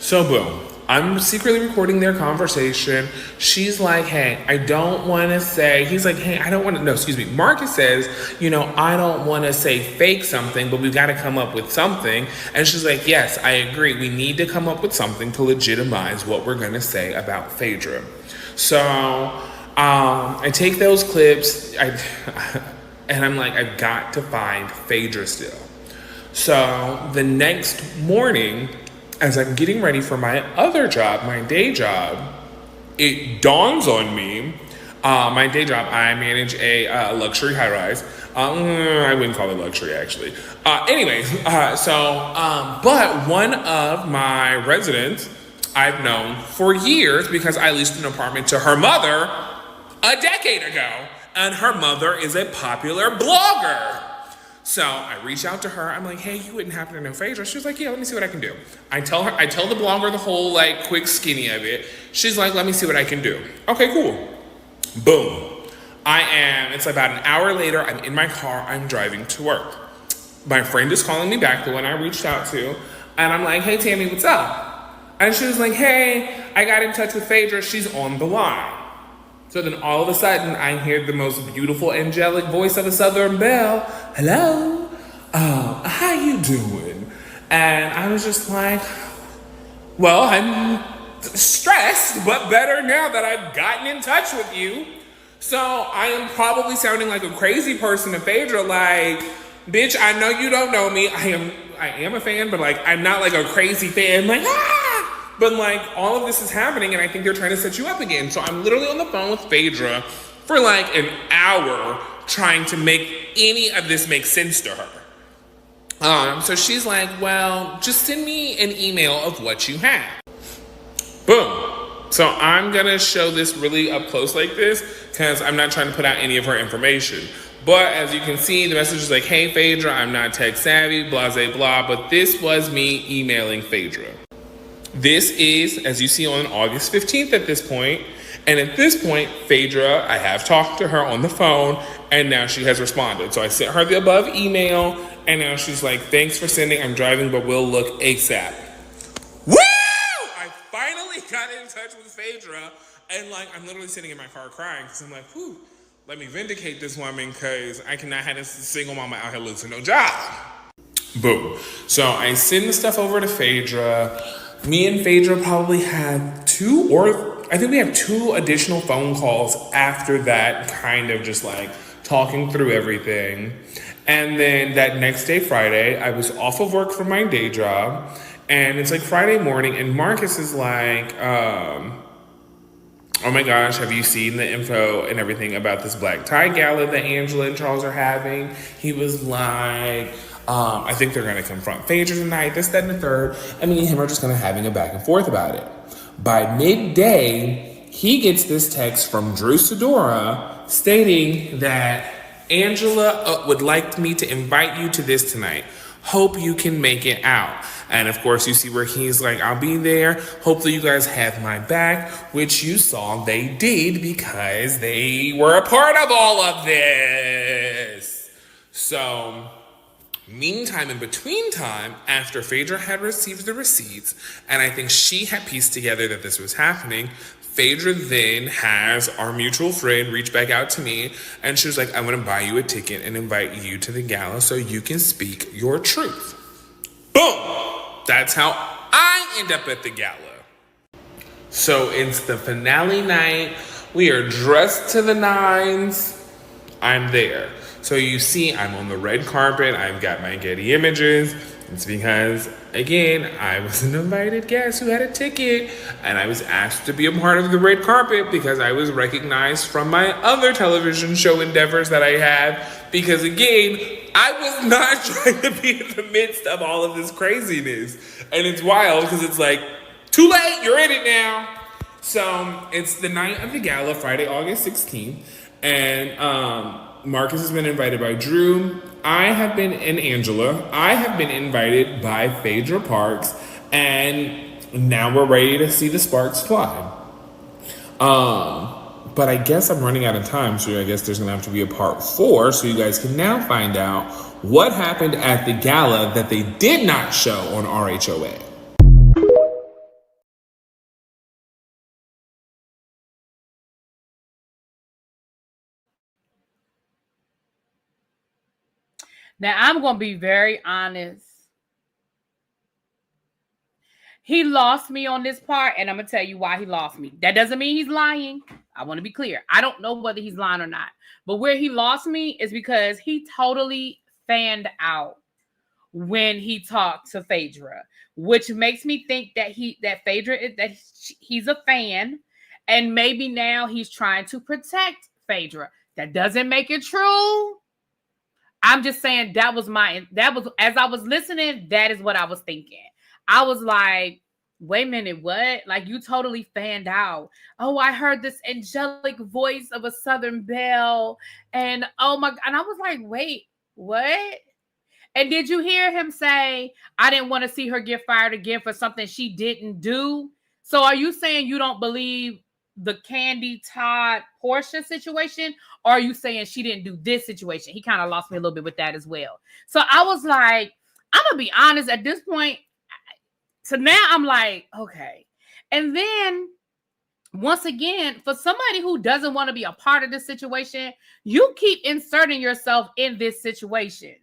So boom. I'm secretly recording their conversation. She's like, hey, I don't want to say, he's like, hey, I don't want to, no, excuse me. Marcus says, I don't want to say fake something, but we've got to come up with something. And she's like, yes, I agree. We need to come up with something to legitimize what we're going to say about Phadra. So I take those clips and I'm like, I've got to find Phadra still. So the next morning, as I'm getting ready for my other job, my day job, it dawns on me, my day job, I manage a luxury high-rise. I wouldn't call it luxury, actually. But one of my residents I've known for years because I leased an apartment to her mother a decade ago, and her mother is a popular blogger. So I reach out to her. I'm like, hey, you wouldn't happen to know Phadra? She was like, yeah, let me see what I can do. I tell the blogger the whole like quick skinny of it. She's like, let me see what I can do. Okay, cool. Boom. It's about an hour later, I'm in my car, I'm driving to work. My friend is calling me back, the one I reached out to, and I'm like, hey, Tammy, what's up? And she was like, hey, I got in touch with Phadra, she's on the line. So then all of a sudden, I hear the most beautiful, angelic voice of a Southern belle. Hello? How you doing? And I was just like, well, I'm stressed, but better now that I've gotten in touch with you. So I am probably sounding like a crazy person to Phadra, like, bitch, I know you don't know me. I am a fan, but like, I'm not like a crazy fan, like, But like, all of this is happening, and I think they're trying to set you up again. So I'm literally on the phone with Phadra for like an hour trying to make any of this make sense to her. So she's like, well, just send me an email of what you have. Boom. So I'm gonna show this really up close like this because I'm not trying to put out any of her information. But as you can see, the message is like, hey, Phadra, I'm not tech savvy, blah, blah, blah. But this was me emailing Phadra. This is, as you see, on August 15th at this point. And at this point, Phadra, I have talked to her on the phone, and now she has responded. So I sent her the above email, and now she's like, thanks for sending, I'm driving, but we'll look ASAP. Woo! I finally got in touch with Phadra, and like, I'm literally sitting in my car crying, because I'm like, whew, let me vindicate this woman, because I cannot have this single mama out here losing no job. Boom. So I send the stuff over to Phadra. Me and Phadra probably had two additional phone calls after that, kind of just like talking through everything. And then that next day, Friday, I was off of work from my day job, and it's like Friday morning, and Marcus is like, oh my gosh, have you seen the info and everything about this black tie gala that Angela and Charles are having? He was like, I think they're going to confront Phadra tonight, this, that, and the third. And me and him are just kind of having a back and forth about it. By midday, he gets this text from Drew Sidora stating that Angela would like me to invite you to this tonight. Hope you can make it out. And of course, you see where he's like, I'll be there. Hopefully you guys have my back, which you saw they did because they were a part of all of this. So, meantime, in between time, after Phadra had received the receipts, and I think she had pieced together that this was happening, Phadra then has our mutual friend reach back out to me, and she was like, I'm going to buy you a ticket and invite you to the gala so you can speak your truth. Boom! That's how I end up at the gala. So it's the finale night. We are dressed to the nines. I'm there. So you see, I'm on the red carpet. I've got my Getty images. It's because, again, I was an invited guest who had a ticket, and I was asked to be a part of the red carpet because I was recognized from my other television show endeavors that I have. Because, again, I was not trying to be in the midst of all of this craziness. And it's wild because it's like, too late, you're in it now. So it's the night of the gala, Friday, August 16th. And Marcus has been invited by Drew. And Angela. I have been invited by Phadra Parks. And now we're ready to see the sparks fly. But I guess I'm running out of time, so I guess there's going to have to be a part 4, so you guys can now find out what happened at the gala that they did not show on RHOA. Now, I'm going to be very honest. He lost me on this part, and I'm going to tell you why he lost me. That doesn't mean he's lying. I want to be clear. I don't know whether he's lying or not. But where he lost me is because he totally fanned out when he talked to Phadra, which makes me think that he's a fan, and maybe now he's trying to protect Phadra. That doesn't make it true. I'm just saying that was as I was listening, that is what I was thinking. I was like, wait a minute, what? Like, you totally fanned out. Oh, I heard this angelic voice of a Southern belle. And oh my, and I was like, wait, what? And did you hear him say, I didn't want to see her get fired again for something she didn't do? So are you saying you don't believe the Candy Todd Portia situation? Or are you saying she didn't do this situation? He kind of lost me a little bit with that as well. So I was like, I'm going to be honest at this point. So now I'm like, okay. And then once again, for somebody who doesn't want to be a part of this situation, you keep inserting yourself in this situation.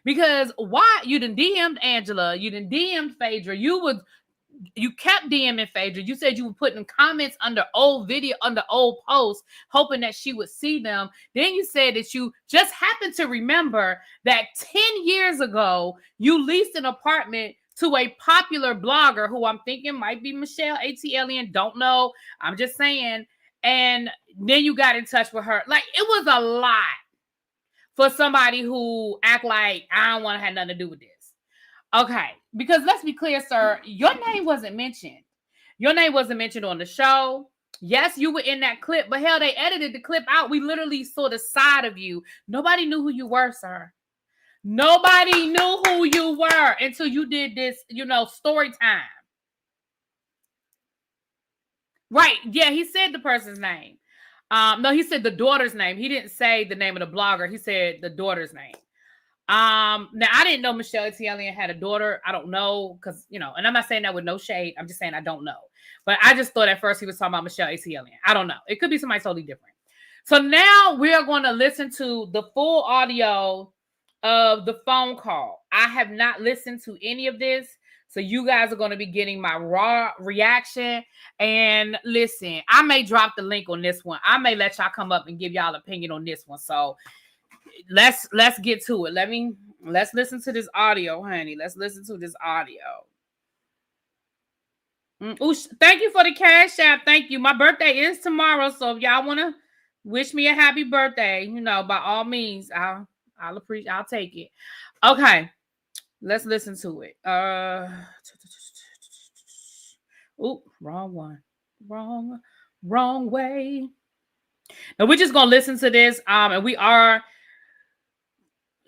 Because why? You done DM'd Angela, you done DM'd Phadra, you kept DMing Phadra. You said you were putting comments under old posts, hoping that she would see them. Then you said that you just happened to remember that 10 years ago, you leased an apartment to a popular blogger who I'm thinking might be Michelle ATLian. Don't know. I'm just saying. And then you got in touch with her. Like, it was a lot for somebody who act like I don't want to have nothing to do with this. Okay, because let's be clear, sir, your name wasn't mentioned. Your name wasn't mentioned on the show. Yes, you were in that clip, but hell, they edited the clip out. We literally saw the side of you. Nobody knew who you were, sir. Nobody knew who you were until you did this, story time. Right. Yeah, he said the person's name. No, he said the daughter's name. He didn't say the name of the blogger. He said the daughter's name. Now I didn't know Michelle ATLian had a daughter. I don't know, because and I'm not saying that with no shade. I'm just saying I don't know. But I just thought at first he was talking about Michelle ATLian. I don't know. It could be somebody totally different. So now we are going to listen to the full audio of the phone call. I have not listened to any of this. So you guys are going to be getting my raw reaction. And listen, I may drop the link on this one. I may let y'all come up and give y'all opinion on this one. So let's get to it. Let's listen to this audio, honey. Let's listen to this audio. Ooh, thank you for the cash app. Thank you. My birthday is tomorrow, so if y'all want to wish me a happy birthday, by all means, I'll appreciate. I'll take it. Okay, let's listen to it. Ooh, wrong one. Wrong way. Now we're just gonna listen to this. And we are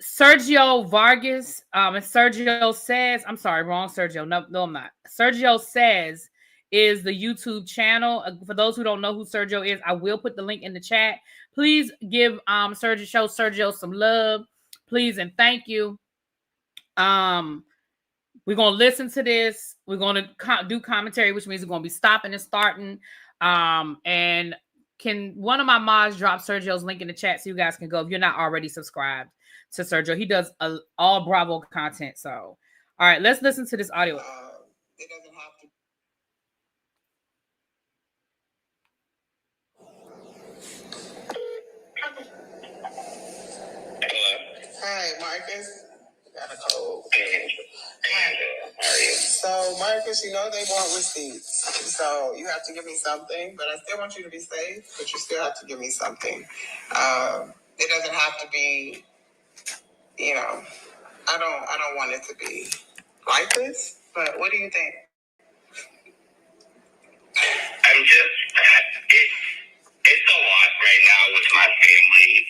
Sergio Vargas. And Sergio Says, I'm sorry, wrong Sergio. No, I'm not. Sergio Says is the YouTube channel. For those who don't know who Sergio is, I will put the link in the chat. Please give Sergio some love, please, and thank you. We're gonna listen to this. We're gonna do commentary, which means we're gonna be stopping and starting. And can one of my mods drop Sergio's link in the chat so you guys can go if you're not already subscribed to Sergio. He does all Bravo content. So, all right, let's listen to this audio. It doesn't have to. Hello. Hi, Marcus. Got a cold. Hi. How are you? So, Marcus, they want receipts. So you have to give me something, but I still want you to be safe, but you still have to give me something. It doesn't have to be, I don't want it to be like this, but what do you think? It's a lot right now with my family.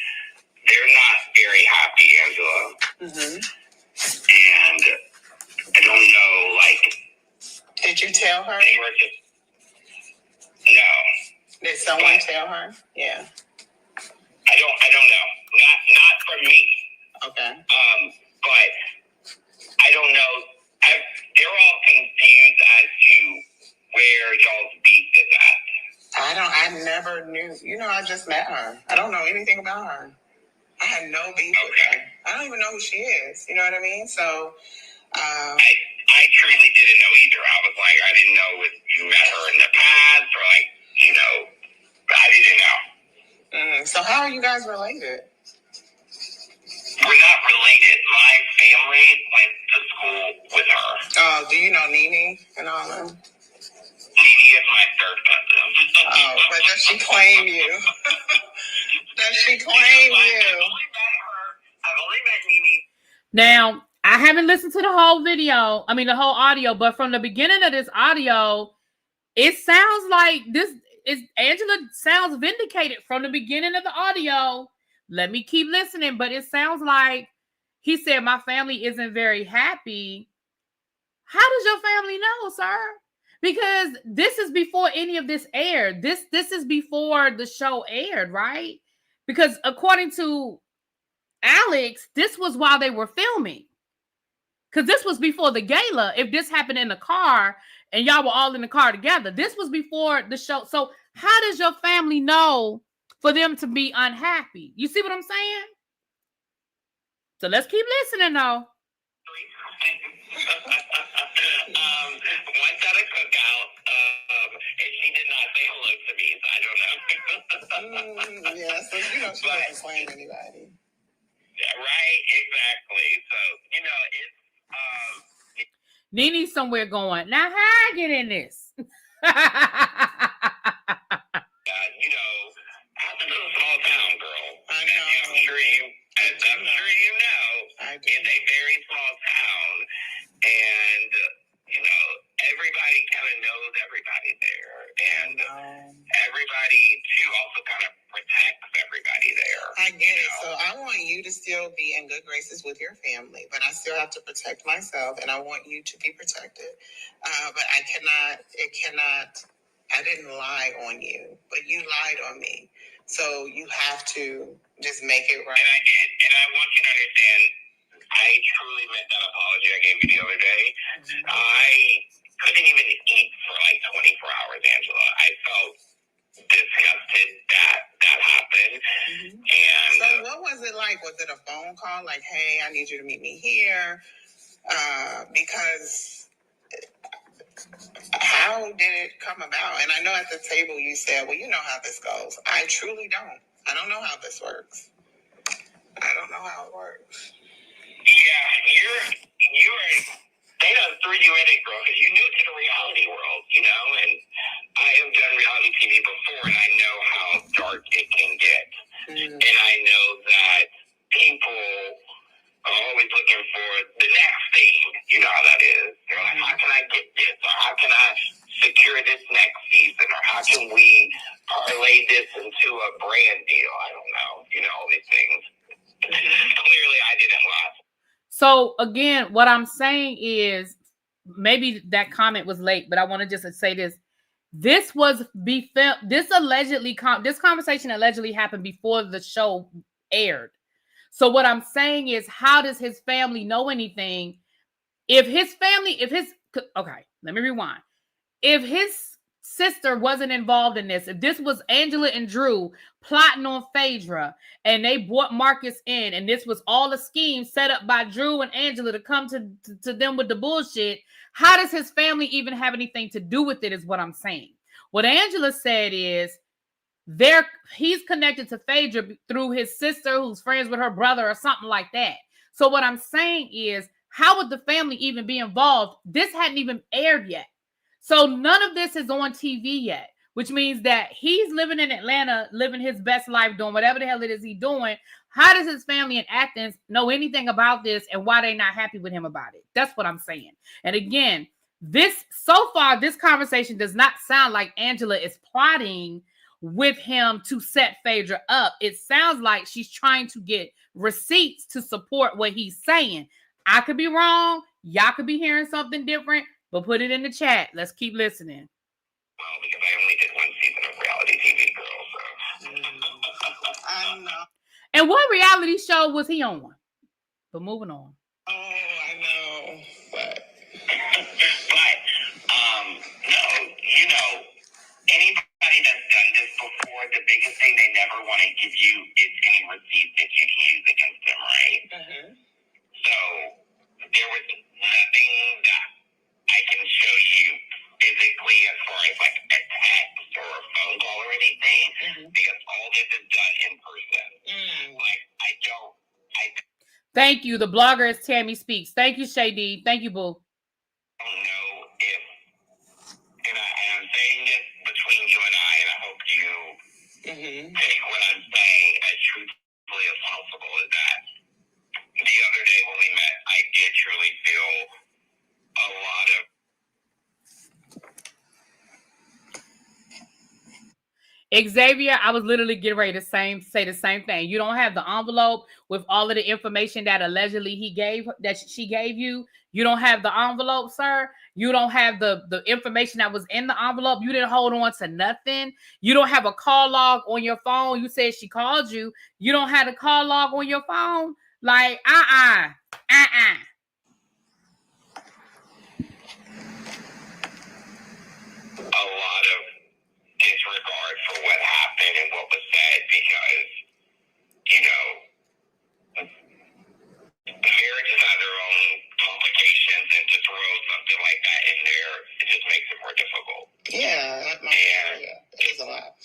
They're not very happy, Angela. Mm-hmm. And I don't know, did you tell her? They were no. Did someone tell her? Yeah. I don't know. Not from me. Okay. But I don't know. They're all confused as to where y'all's beef is at. I never knew. I just met her. I don't know anything about her. I had no beef with her. I don't even know who she is. You know what I mean? So, I truly didn't know either. I was like, I didn't know if you met her in the past or but I didn't know. So how are you guys related? We're not related. My family went to school with her. Oh, do you know Nene and all of them? Nene is my third cousin. Oh, but does she claim you? Does she claim you? I've only met Now, I haven't listened to the whole video. I mean, the whole audio, but from the beginning of this audio, it sounds like this is Angela sounds vindicated from the beginning of the audio. Let me keep listening, but it sounds like he said, my family isn't very happy. How does your family know, sir? Because this is before any of this aired. This is before the show aired, right? Because according to Alex, this was while they were filming. Because this was before the gala. If this happened in the car and y'all were all in the car together, this was before the show. So how does your family know for them to be unhappy? You see what I'm saying? So let's keep listening, though. Once at a cookout, and she did not say hello to me, so I don't know. Yeah, so she doesn't claim anybody. Right, exactly. So, it's Nene's somewhere going, now how I get in this? Athens is a small town, girl. I know. I'm sure you know. I do. It's a very small town, and everybody kind of knows everybody there, and everybody too also kind of protects everybody there. I get it. So I want you to still be in good graces with your family, but I still have to protect myself, and I want you to be protected. But I didn't lie on you, but you lied on me. So you have to just make it right. And I did. And I want you to understand, I truly meant that apology I gave you the other day. Mm-hmm. I couldn't even eat for like 24 hours, Angela. I felt disgusted that happened. Mm-hmm. And so what was it like? Was it a phone call? Like, hey, I need you to meet me here? Because how did it come about? And I know at the table you said, well, you know how this goes. I truly don't. I don't know how this works. I don't know how it works. Yeah, they done threw you in it, girl, because you're new to the reality world, and I have done reality TV before, and I know how dark it can get. Mm. And I know that people are always looking for the next thing. You know how that is. They're like, how can I get this? Or how can I secure this next season? Or how can we parlay this into a brand deal? I don't know. All these things. Clearly, I didn't lie. So again, what I'm saying is, maybe that comment was late, but I want to just say this. This conversation allegedly happened before the show aired. So what I'm saying is, how does his family know anything? Okay, let me rewind. If his sister wasn't involved in this, if this was Angela and Drew plotting on Phadra and they brought Marcus in, and this was all a scheme set up by Drew and Angela to come to them with the bullshit, how does his family even have anything to do with it is what I'm saying. What Angela said is he's connected to Phadra through his sister who's friends with her brother or something like that. So what I'm saying is, how would the family even be involved? This hadn't even aired yet. So none of this is on TV yet, which means that he's living in Atlanta, living his best life, doing whatever the hell it is he's doing. How does his family in Athens know anything about this, and why they're not happy with him about it? That's what I'm saying. And again, so far, this conversation does not sound like Angela is plotting with him to set Phadra up. It sounds like she's trying to get receipts to support what he's saying. I could be wrong. Y'all could be hearing something different, but put it in the chat. Let's keep listening. Well, because I only did one season of reality TV, girl, so. I know. And what reality show was he on? But moving on. Oh, I know. But no, anybody that's done this before, the biggest thing they never want to give you is any receipts that you can use against them, right? Mm-hmm. So there was nothing that I can show you physically as far as like a text or a phone call or anything, because all this is done in person. Thank you. The blogger is Tammy Speaks. Thank you, Shady. Thank you, Boo. I don't know if, and I'm saying this between you and I hope you take what I'm saying as truthfully as possible, is that other day when we met, I did truly feel a lot of. Xavier, I was literally getting ready to say the same thing. You don't have the envelope with all of the information that allegedly she gave you. You don't have the envelope, sir. You don't have the information that was in the envelope. You didn't hold on to nothing. You don't have a call log on your phone. You said she called you. You don't have a call log on your phone. Like, a lot of disregard for what happened and what was said because, you know, marriages have their own complications, and to throw something like that in there, it just makes it more difficult. Yeah, it is a lot.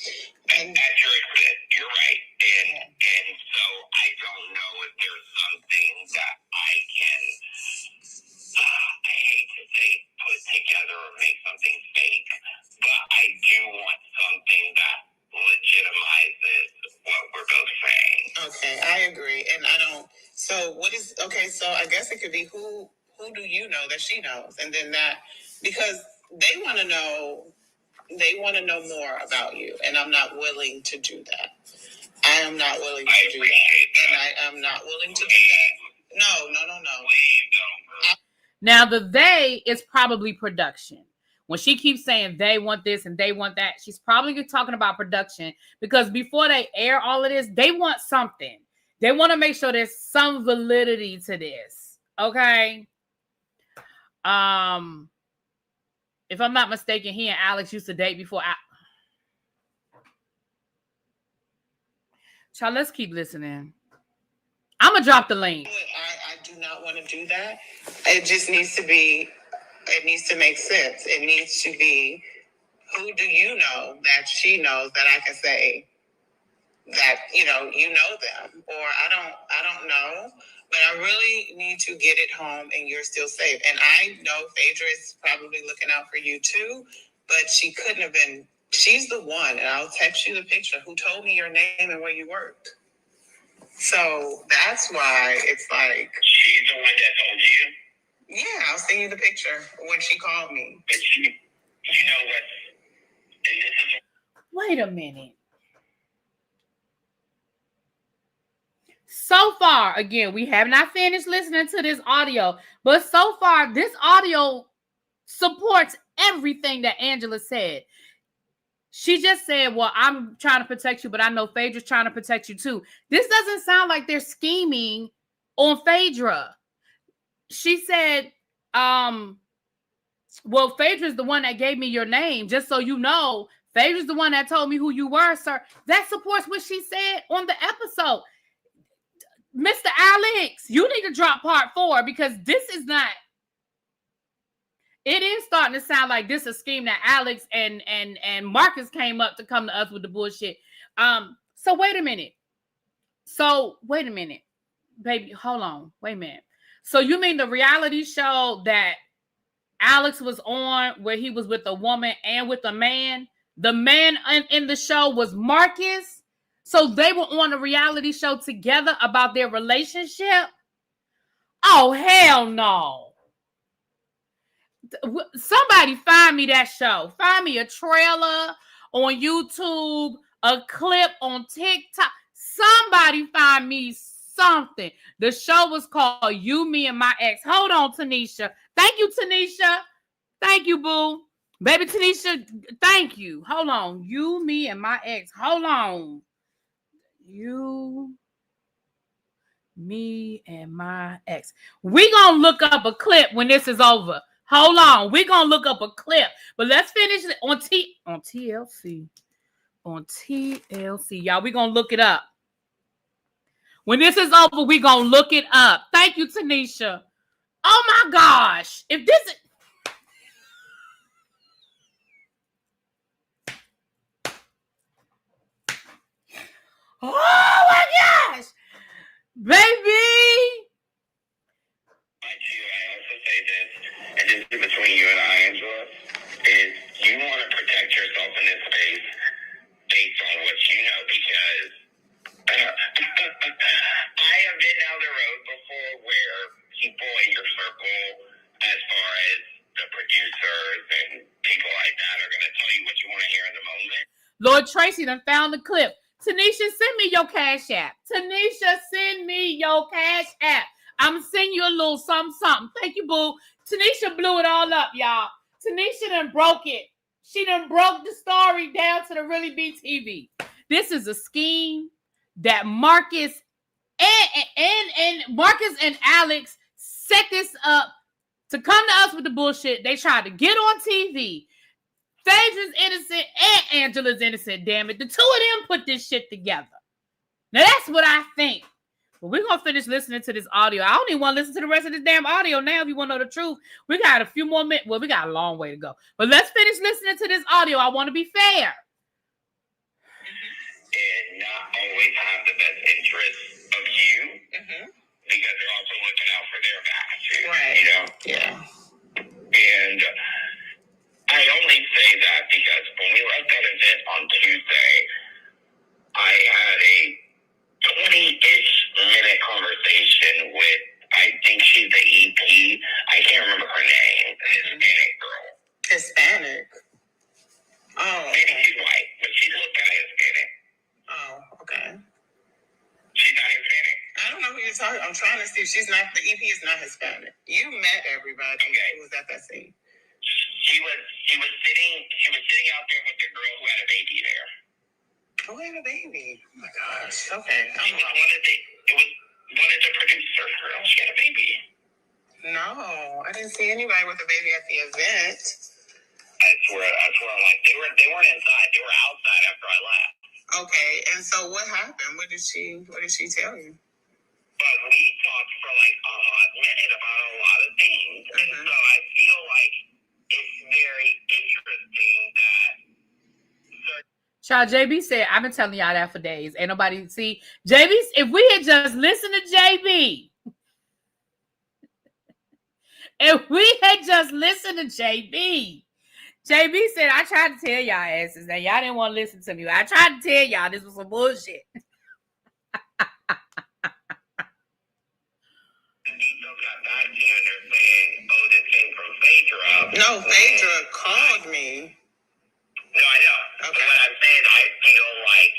And that's your extent. You're right. And so I don't know if there's something that I can, I hate to say put together or make something fake, but I do want something that legitimizes what we're both saying. Okay, I agree. And I don't, so I guess it could be who do you know that she knows? And then that, because they want to know more about you. And I'm not willing to do that. I am not willing to do that. And I am not willing to do that. No. Please don't. Now, the they is probably production. When she keeps saying they want this and they want that, she's probably talking about production, because before they air all of this, they want something. They want to make sure there's some validity to this. Okay. If I'm not mistaken, he and Alex used to date before. Child, let's keep listening. I'm going to drop the link. I do not want to do that. It just needs to be, it needs to make sense. It needs to be, who do you know that she knows that I can say that, you know them, or I don't know, but I really need to get it home and you're still safe. And I know Phadra is probably looking out for you too, but she couldn't have been. She's the one, and I'll text you the picture, who told me your name and where you worked. So that's why it's like, She's the one that told you? Yeah, I'll send you the picture when she called me. But you know what? And this is. Wait a minute. So far, again, we have not finished listening to this audio, but so far, this audio supports everything that Angela said. She just said, well, I'm trying to protect you, but I know Phadra's trying to protect you too. This doesn't sound like they're scheming on Phadra. She said, well, Phadra's the one that gave me your name, just so you know. Phadra's the one that told me who you were, sir. That supports what she said on the episode. Mr. Alex, you need to drop part 4, because this is not. It is starting to sound like this is a scheme that Alex and Marcus came up to come to us with the bullshit. So wait a minute. Baby, hold on. Wait a minute. So you mean the reality show that Alex was on, where he was with a woman and with a man? The man in the show was Marcus? So they were on a reality show together about their relationship? Oh, hell no. Somebody find me that show. Find me a trailer on YouTube, a clip on TikTok. Somebody find me something. The show was called You, Me, and My Ex. Hold on, Tanisha. Thank you, Tanisha. Thank you, boo. Baby Tanisha, thank you. Hold on. You, Me, and My Ex. Hold on. You, Me, and My Ex. We gonna look up a clip when this is over. Hold on. We're gonna look up a clip. But let's finish it on TLC. On TLC. Y'all, we're gonna look it up. When this is over, we're gonna look it up. Thank you, Tanisha. Oh my gosh. If this is oh my gosh, baby. I also say this, and this is between you and I, Angela, is you want to protect yourself in this space based on what you know, because I have been down the road before Lord Tracy done found the clip. Tanisha, send me your Cash App. Tanisha, send me your Cash App. I'm sending you a little something. Thank you, boo. Tanisha blew it all up, y'all. Tanisha done broke it. She done broke the story down to the Really Be TV. This is a scheme that Marcus and Marcus and Alex set this up to come to us with the bullshit. They tried to get on TV. Phaedra's innocent and Angela's innocent, damn it. The two of them put this shit together. Now that's what I think. But we're going to finish listening to this audio. I don't even want to listen to the rest of this damn audio now if you want to know the truth. We got a few more minutes. Well, we got a long way to go. But let's finish listening to this audio. I want to be fair. And not always have the best interests of you, because they're also looking out for their back too. Right. You know? Yeah. And I only say that because when we left that event on Tuesday, I had a 20-ish minute conversation with, I think she's the EP. I can't remember her name. Hispanic girl. Hispanic. Oh. Maybe she's white, but she looked kind of Hispanic. Oh, okay. She's not Hispanic? I don't know who you're talking. I'm trying to see if she's not. The EP is not Hispanic. You met everybody who was at that scene. She was sitting out there with the girl who had a baby there. Who had a baby? Oh my gosh. Okay. It was one of the producers, girl. She had a baby. No, I didn't see anybody with a baby at the event. I swear, I'm like, they weren't inside. They were outside after I left. Okay, and so what happened? What did she tell you? But we talked for like a hot minute about a lot of things. And so I feel like it's very interesting that Child, JB said, I've been telling y'all that for days. Ain't nobody see. JB, if we had just listened to JB, JB said, I tried to tell y'all asses that y'all didn't want to listen to me. I tried to tell y'all this was some bullshit. details got back to you and they're saying, oh, this came from Phadra. No, Phadra called me. No, I know. Okay. But what I'm saying, I feel like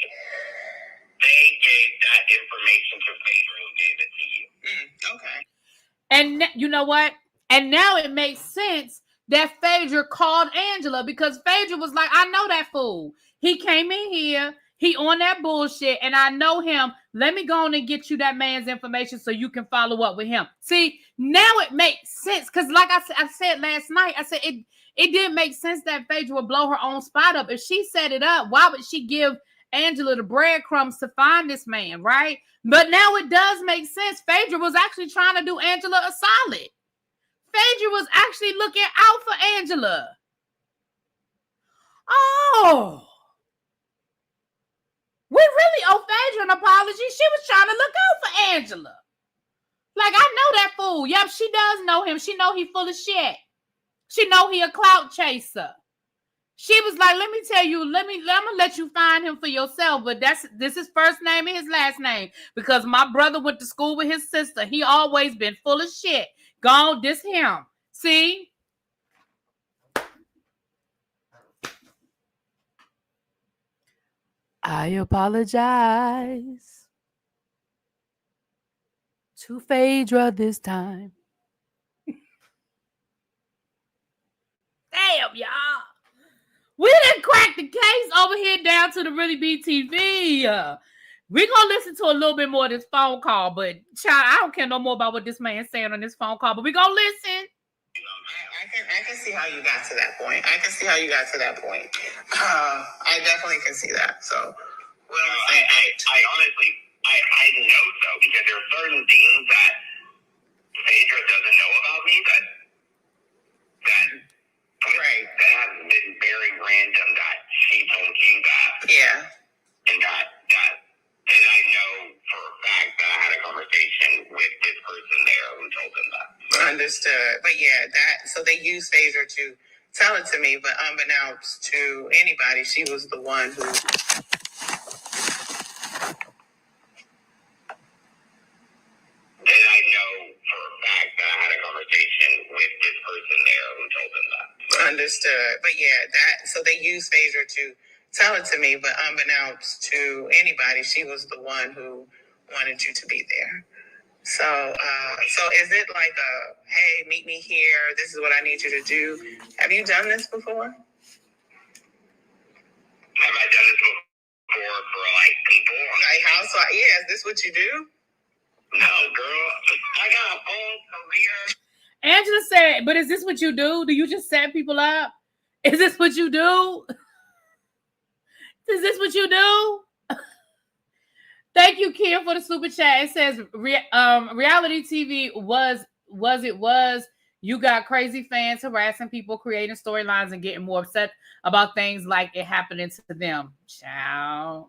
they gave that information to Phadra who gave it to you. Okay. And you know what? And now it makes sense that Phadra called Angela, because Phadra was like, I know that fool. He came in here. He on that bullshit, and I know him. Let me go on and get you that man's information so you can follow up with him. See, now it makes sense, because like I said last night, I said it didn't make sense that Phadra would blow her own spot up. If she set it up, why would she give Angela the breadcrumbs to find this man, right? But now it does make sense. Phadra was actually trying to do Angela a solid. Phadra was actually looking out for Angela. Oh. We really owe Phadra an apology. She was trying to look out for Angela. Like, I know that fool. Yep, she does know him. She know he full of shit. She know he a clout chaser. She was like, let me tell you, I'm gonna let you find him for yourself. But this is first name and his last name. Because my brother went to school with his sister. He always been full of shit. Gone, this him. See? I apologize to Phadra this time. Damn, y'all. We done cracked the case over here down to the Really Be TV. We're going to listen to a little bit more of this phone call, but child, I don't care no more about what this man's saying on this phone call, but we're going to listen. I can see how you got to that point. I definitely can see that. So, I honestly, I know so, because there are certain things that Phadra doesn't know about me that have been very random that she told you that. Yeah. And and I know for a fact that I had a conversation with this person there who told them that. So. Understood. But yeah, so they used Phadra to tell it to me, but unbeknownst to anybody, she was the one who. And I know for a fact that I had a conversation with this person there who told them that. So. Understood. But yeah, so they used Phadra to tell it to me, but unbeknownst to anybody, she was the one who wanted you to be there. So is it like hey, meet me here, this is what I need you to do? Have you done this before? Have I done this before for like people? Like housewife? Yeah, is this what you do? No, girl. I got a whole career. Angela said, but is this what you do? Do you just set people up? Is this what you do? Is this what you do? Thank you, Kia, for the super chat. It says reality TV was you got crazy fans harassing people, creating storylines, and getting more upset about things like it happening to them. Ciao.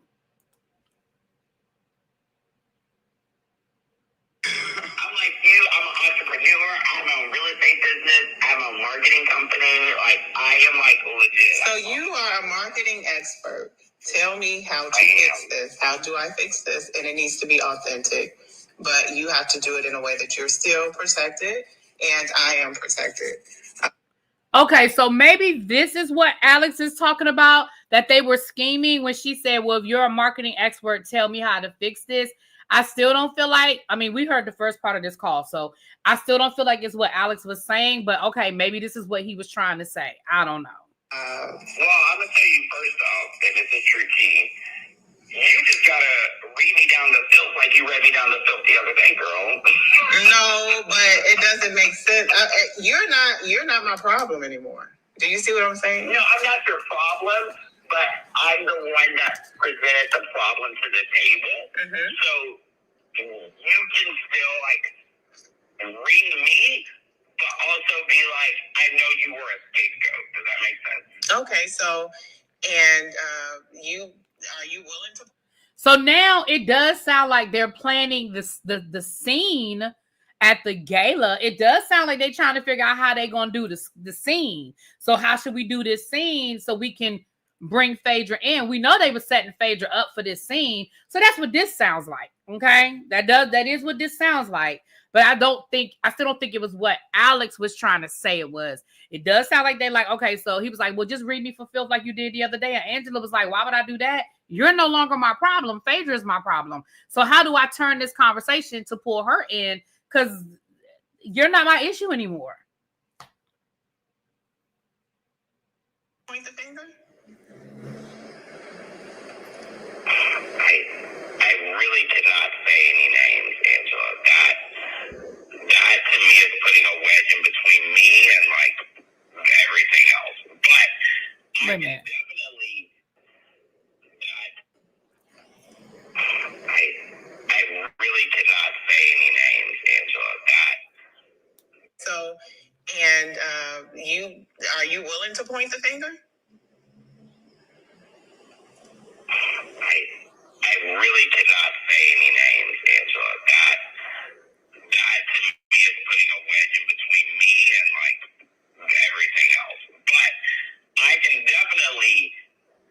I'm like you. I'm an entrepreneur. I'm a real estate business. I'm a marketing company. Like I am like legit. So you are a marketing expert. Tell me how to fix this. How do I fix this? And it needs to be authentic, but you have to do it in a way that you're still protected and I am protected. Okay, so maybe this is what Alex is talking about, that they were scheming when she said, well, if you're a marketing expert, tell me how to fix this. I still don't feel like, I mean, we heard the first part of this call, so I still don't feel like it's what Alex was saying, but okay, maybe this is what he was trying to say. I don't know. Well, I'm going to tell you first off that this is true key. You just got to read me down the filth like you read me down the filth the other day, girl. No, but it doesn't make sense. You're not my problem anymore. Do you see what I'm saying? No, I'm not your problem, but I'm the one that presented the problem to the table. Mm-hmm. So you can still like read me, but also be like, I know you were a scapegoat. Does that make sense? Okay, so, and are you willing to? So now it does sound like they're planning the scene at the gala. It does sound like they're trying to figure out how they're going to do the scene. So how should we do this scene so we can bring Phadra in? We know they were setting Phadra up for this scene. So that's what this sounds like. Okay. That is what this sounds like. But I still don't think it was what Alex was trying to say it was. It does sound like they're like, okay, so he was like, well, just read me for filth like you did the other day. And Angela was like, why would I do that? You're no longer my problem. Phadra is my problem. So how do I turn this conversation to pull her in? Because you're not my issue anymore. Point the finger? I really cannot say any names, Angela. That to me is putting a wedge in between me and like everything else. But Wait a minute. I really cannot say any names, Angela. So, and are you willing to point the finger? I really cannot say any names, Angela. That to me is putting a wedge in between me and like everything else. But I can definitely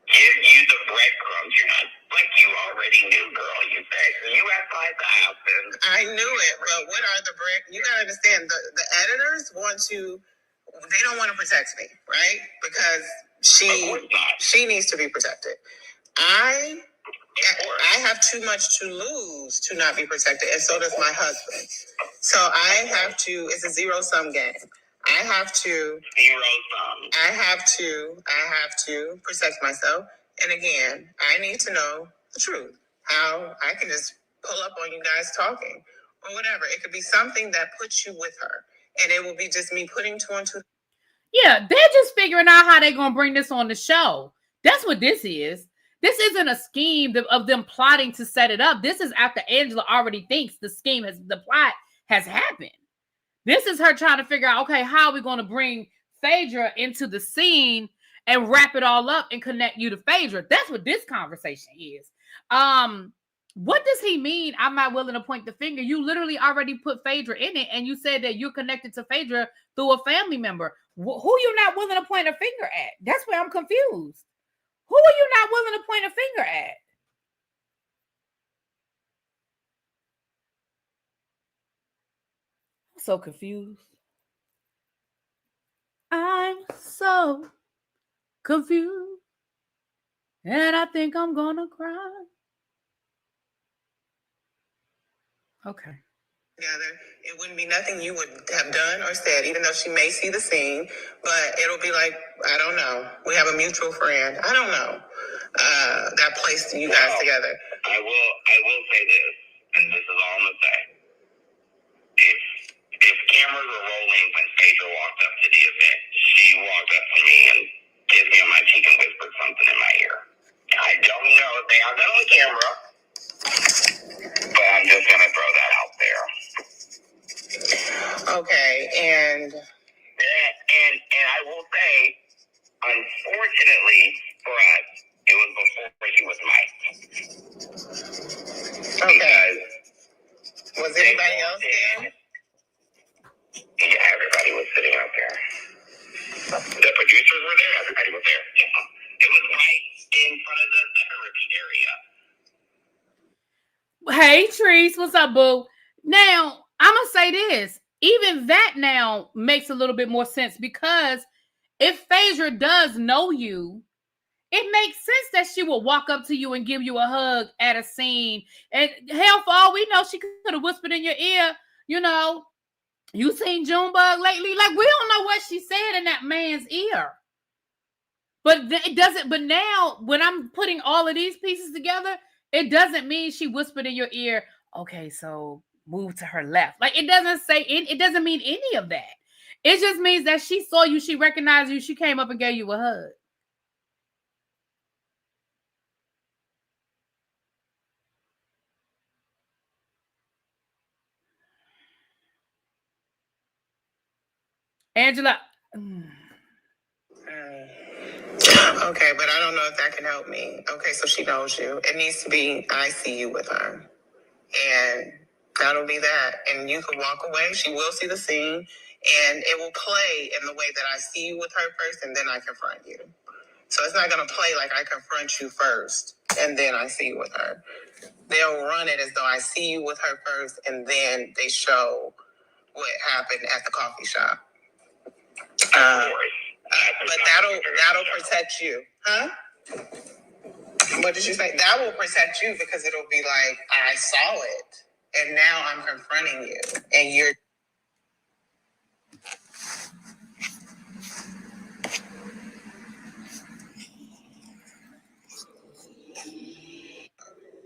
give you the breadcrumbs. You're not like you already knew, girl. You said you have 5,000. I knew it, but what are the bread? You gotta understand the editors they don't want to protect me, right? Because she needs to be protected. I have too much to lose to not be protected, and so does my husband. So I have to. It's a zero-sum game. I have to protect myself. And again, I need to know the truth. How I can just pull up on you guys talking or whatever. It could be something that puts you with her, and it will be just me putting two and two. Yeah, they're just figuring out how they're going to bring this on the show. That's what this is. This isn't a scheme of them plotting to set it up. This is after Angela already thinks the plot has happened. This is her trying to figure out, okay, how are we going to bring Phadra into the scene and wrap it all up and connect you to Phadra? That's what this conversation is. What does he mean? I'm not willing to point the finger. You literally already put Phadra in it, and you said that you're connected to Phadra through a family member. Who you not willing to point a finger at? That's where I'm confused. Who are you not willing to point a finger at? I'm so confused. I'm so confused. And I think I'm gonna cry. Okay. Together, it wouldn't be nothing you would have done or said, even though she may see the scene, but it'll be like, I don't know. We have a mutual friend. I don't know. That placed you guys together. I will say this, and this is all I'm gonna say. If cameras were rolling when Phadra walked up to the event, she walked up to me and kissed me on my cheek and whispered something in my ear. I don't know if they have that on camera, but I'm just gonna throw that out there. Okay, and I will say, unfortunately for us, it was before she was mic'd. okay. Was anybody else there? Yeah, everybody was sitting out there. The producers were there. Everybody was there. It was right in front of the second repeat area. Hey, Trees, what's up, boo? Now, I'm going to say this. Even that now makes a little bit more sense because if Phadra does know you, it makes sense that she will walk up to you and give you a hug at a scene. And hell, for all we know, she could have whispered in your ear, you know, you seen Junebug lately? Like, we don't know what she said in that man's ear. But it doesn't, but now when I'm putting all of these pieces together, it doesn't mean she whispered in your ear, okay, so move to her left. Like, it doesn't say, it doesn't mean any of that. It just means that she saw you, she recognized you, she came up and gave you a hug. Angela. Okay, but I don't know if that can help me. Okay, so she knows you. It needs to be, I see you with her. And that'll be that. And you can walk away. She will see the scene. And it will play in the way that I see you with her first, and then I confront you. So it's not going to play like I confront you first, and then I see you with her. They'll run it as though I see you with her first, and then they show what happened at the coffee shop. But that'll protect you. Huh? What did you say? That will protect you because it'll be like, I saw it, and now I'm confronting you, and you're...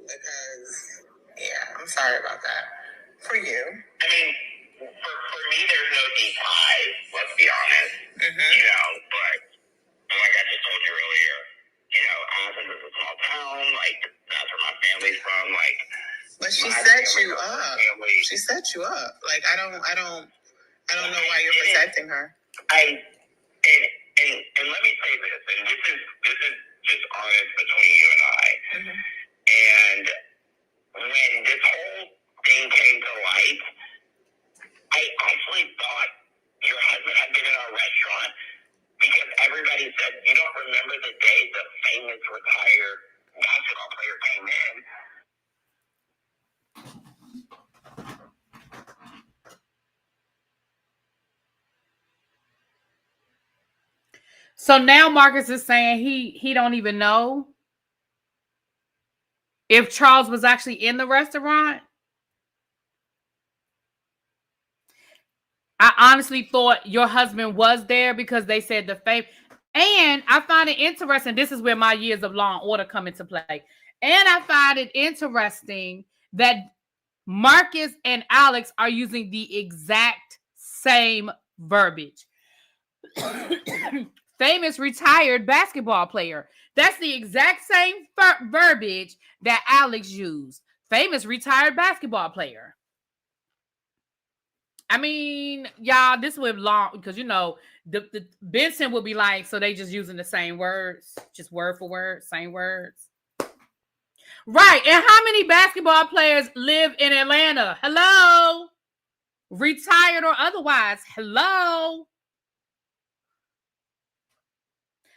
Because, yeah, I'm sorry about that. For you. I mean, for me, there's no deep ties, let's be honest. Mm-hmm. You know, but like I just told you earlier, you know, Athens is a small town, like, that's where my family's from, like... But she set you up. She set you up. Like, I don't know why you're protecting her. And let me say this, and this is just honest between you and I. Mm-hmm. And when this whole thing came to light, I actually thought your husband had been in our restaurant because everybody said, you don't remember the day the famous retired basketball player came in? So now Marcus is saying he don't even know if Charles was actually in the restaurant. I honestly thought your husband was there because they said the fame. And I find it interesting. This is where my years of Law and Order come into play. And I find it interesting that Marcus and Alex are using the exact same verbiage. Famous retired basketball player. That's the exact same verbiage that Alex used. Famous retired basketball player. I mean, y'all, this would long because you know the Benson would be like, so they just using the same words, just word for word, same words. Right. And how many basketball players live in Atlanta? Hello. Retired or otherwise. Hello.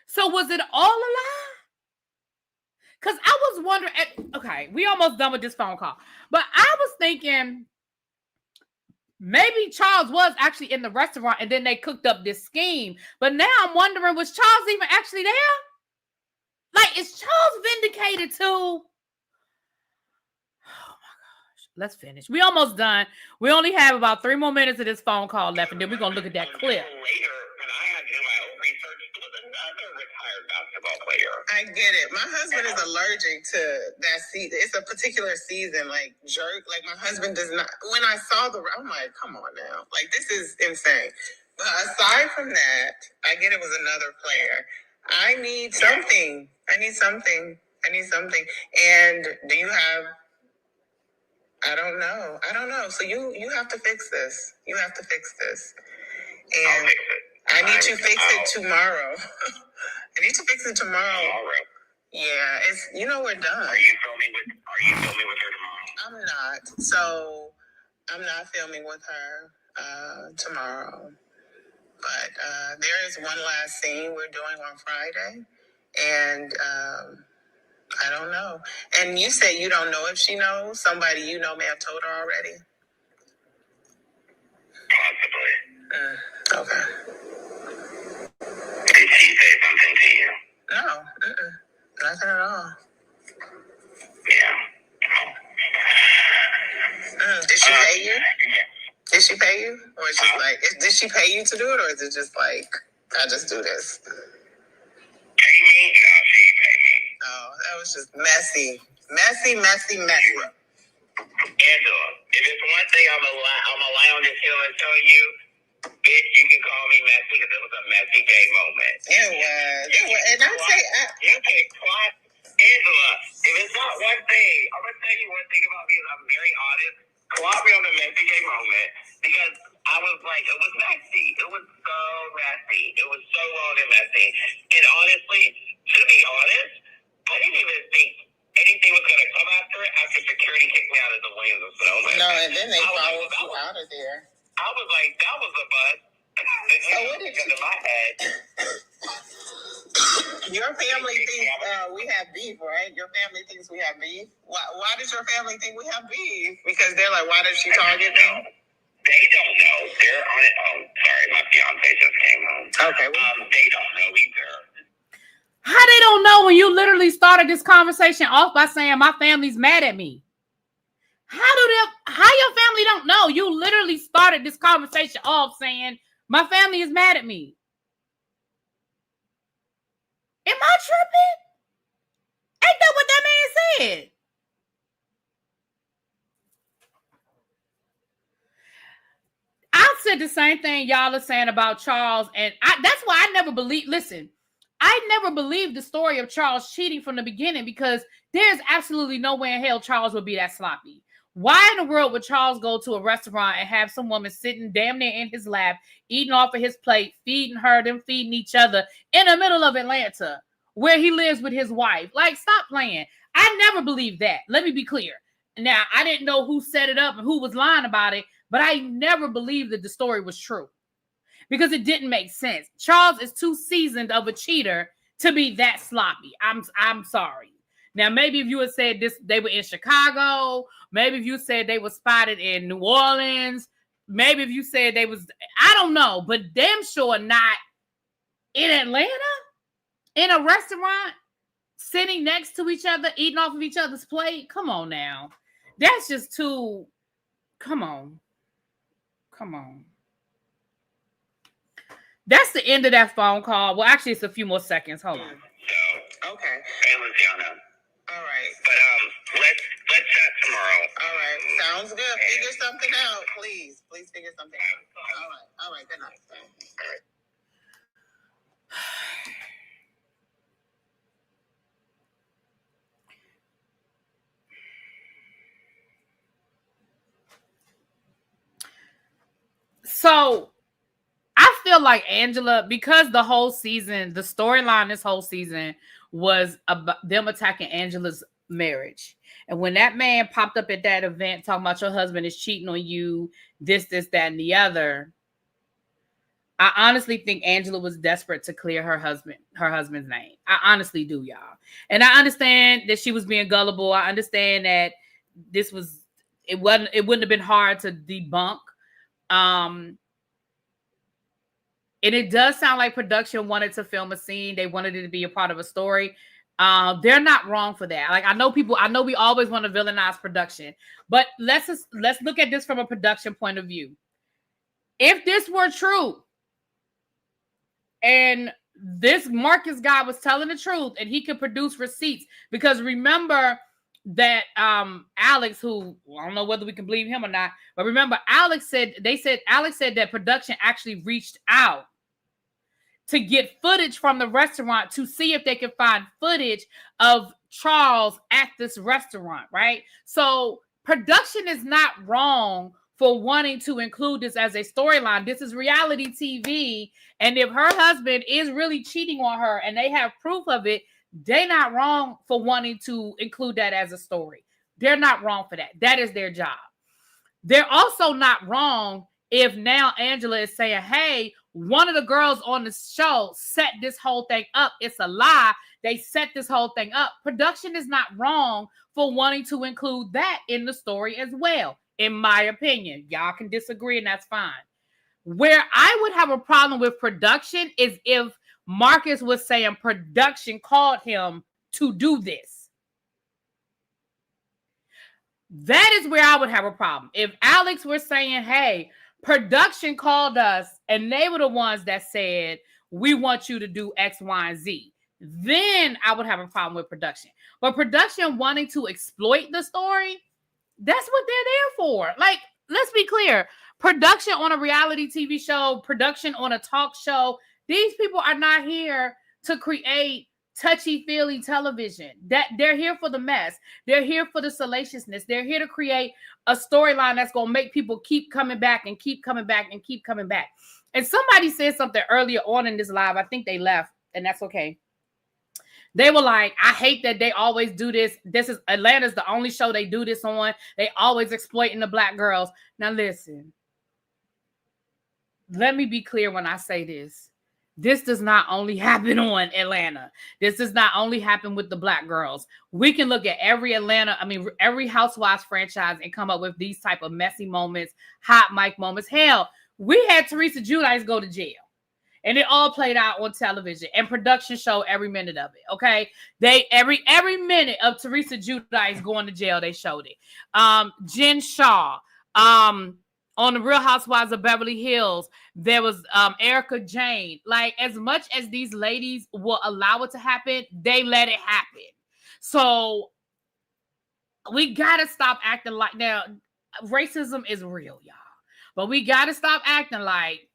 So was it all a lie? Because I was wondering, okay, we almost done with this phone call. But I was thinking maybe Charles was actually in the restaurant and then they cooked up this scheme. But now I'm wondering, was Charles even actually there? Like, is Charles vindicated too? Let's finish. We almost done. We only have about 3 more minutes of this phone call left, and then we're gonna look at that clip. Later, when I had to do my own research, there was another retired basketball player. I get it. My husband is allergic to that season. It's a particular season, like jerk. Like my husband does not. When I saw I'm like, come on now. Like this is insane. But aside from that, I get it was another player. I need something. And do you have? I don't know. So you have to fix this. And I'll fix it. I need to fix it tomorrow. I need to fix it tomorrow. Yeah, it's we're done. Are you filming with her tomorrow? I'm not. So I'm not filming with her tomorrow. But there is one last scene we're doing on Friday. And I don't know. And you said you don't know if she knows. Somebody you know may have told her already. Possibly. Okay. Did she say something to you? No. Nothing at all. Yeah. Did she pay you? Yeah. Did she pay you? Or it's just like, did she pay you to do it? Or is it just like, I just do this? Pay me? No, she ain't pay me. Oh, that was just messy. Angela, if it's one thing I'm gonna lie on this hill and tell you, bitch, you can call me messy because it was a messy day moment. It was. And I say, you can clock Angela. If it's not one thing, I'm gonna tell you one thing about me is I'm very honest. Clock me on the messy day moment because I was like, it was messy. It was so messy. It was so long and messy. And honestly, to be honest, I didn't even think anything was gonna come after it after security kicked me out of the Williams. No, and then they followed you out of there. I was like, that was a bus. So what did you? In my head. Your family thinks we have beef, right? Your family thinks we have beef. Why does your family think we have beef? Because they're like, why does she target me? They don't know. They're on it. Oh, sorry, my fiance just came home. Okay. They don't know either. How they don't know when you literally started this conversation off by saying my family's mad at me? How your family don't know? You literally started this conversation off saying my family is mad at me. Am I tripping? Ain't that what that man said? I said the same thing y'all are saying about Charles, and that's why I never believed. Listen, I never believed the story of Charles cheating from the beginning because there's absolutely no way in hell Charles would be that sloppy. Why in the world would Charles go to a restaurant and have some woman sitting damn near in his lap, eating off of his plate, feeding her, them feeding each other in the middle of Atlanta, where he lives with his wife? Like, stop playing. I never believed that. Let me be clear. Now, I didn't know who set it up and who was lying about it, but I never believed that the story was true because it didn't make sense. Charles is too seasoned of a cheater to be that sloppy. I'm sorry. Now, maybe if you had said this, they were in Chicago. Maybe if you said they were spotted in New Orleans. Maybe if you said they was, I don't know, but damn sure not in Atlanta, in a restaurant, sitting next to each other, eating off of each other's plate. Come on now. That's just too, come on. That's the end of that phone call. Well, actually, it's a few more seconds. Hold on. So, okay. Hey, Luciana. All right. But let's chat tomorrow. All right. Sounds good. Figure something out, please. Please figure something out. All right. Good night. All right. So I feel like Angela, because the whole season, the storyline this whole season was about them attacking Angela's marriage. And when that man popped up at that event talking about your husband is cheating on you, this, that, and the other, I honestly think Angela was desperate to clear her husband's name. I honestly do, y'all. And I understand that she was being gullible. I understand that it wouldn't have been hard to debunk. And it does sound like production wanted to film a scene. They wanted it to be a part of a story. They're not wrong for that. Like I know we always want to villainize production, but let's look at this from a production point of view. If this were true, and this Marcus guy was telling the truth, and he could produce receipts, because remember that Alex, who I don't know whether we can believe him or not, but remember Alex said that production actually reached out to get footage from the restaurant to see if they could find footage of Charles at this restaurant, right? So production is not wrong for wanting to include this as a storyline. This is reality TV, and if her husband is really cheating on her and they have proof of it, they're not wrong for wanting to include that as a story. They're not wrong for that. That is their job. They're also not wrong if now Angela is saying, hey, one of the girls on the show set this whole thing up. It's a lie. They set this whole thing up. Production is not wrong for wanting to include that in the story as well, in my opinion. Y'all can disagree, and that's fine. Where I would have a problem with production is if Marcus was saying production called him to do this. That is where I would have a problem. If Alex were saying, hey, production called us and they were the ones that said, we want you to do X, Y, and Z, then I would have a problem with production. But production wanting to exploit the story, that's what they're there for. Like, let's be clear. Production on a reality TV show, production on a talk show, these people are not here to create touchy-feely television. That they're here for the mess. They're here for the salaciousness. They're here to create a storyline that's going to make people keep coming back and keep coming back and keep coming back. And somebody said something earlier on in this live. I think they left, and that's okay. They were like, I hate that they always do this. Atlanta's the only show they do this on. They always exploiting the black girls. Now listen, let me be clear when I say this. This does not only happen on Atlanta. This does not only happen with the black girls. We can look at every Housewives franchise and come up with these type of messy moments, hot mic moments. Hell, we had Teresa Giudice go to jail. And it all played out on television, and production showed every minute of it. Okay, they every minute of Teresa Giudice going to jail, they showed it. Jen Shaw, on the Real Housewives of Beverly Hills, there was Erica Jane. Like, as much as these ladies will allow it to happen, they let it happen. So we gotta stop acting like, now racism is real, y'all, but we gotta stop acting like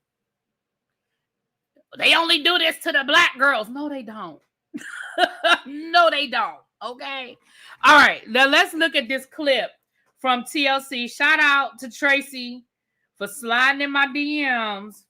they only do this to the black girls. No, they don't. No, they don't. Okay. All right. Now let's look at this clip from TLC. Shout out to Tracy for sliding in my DMs.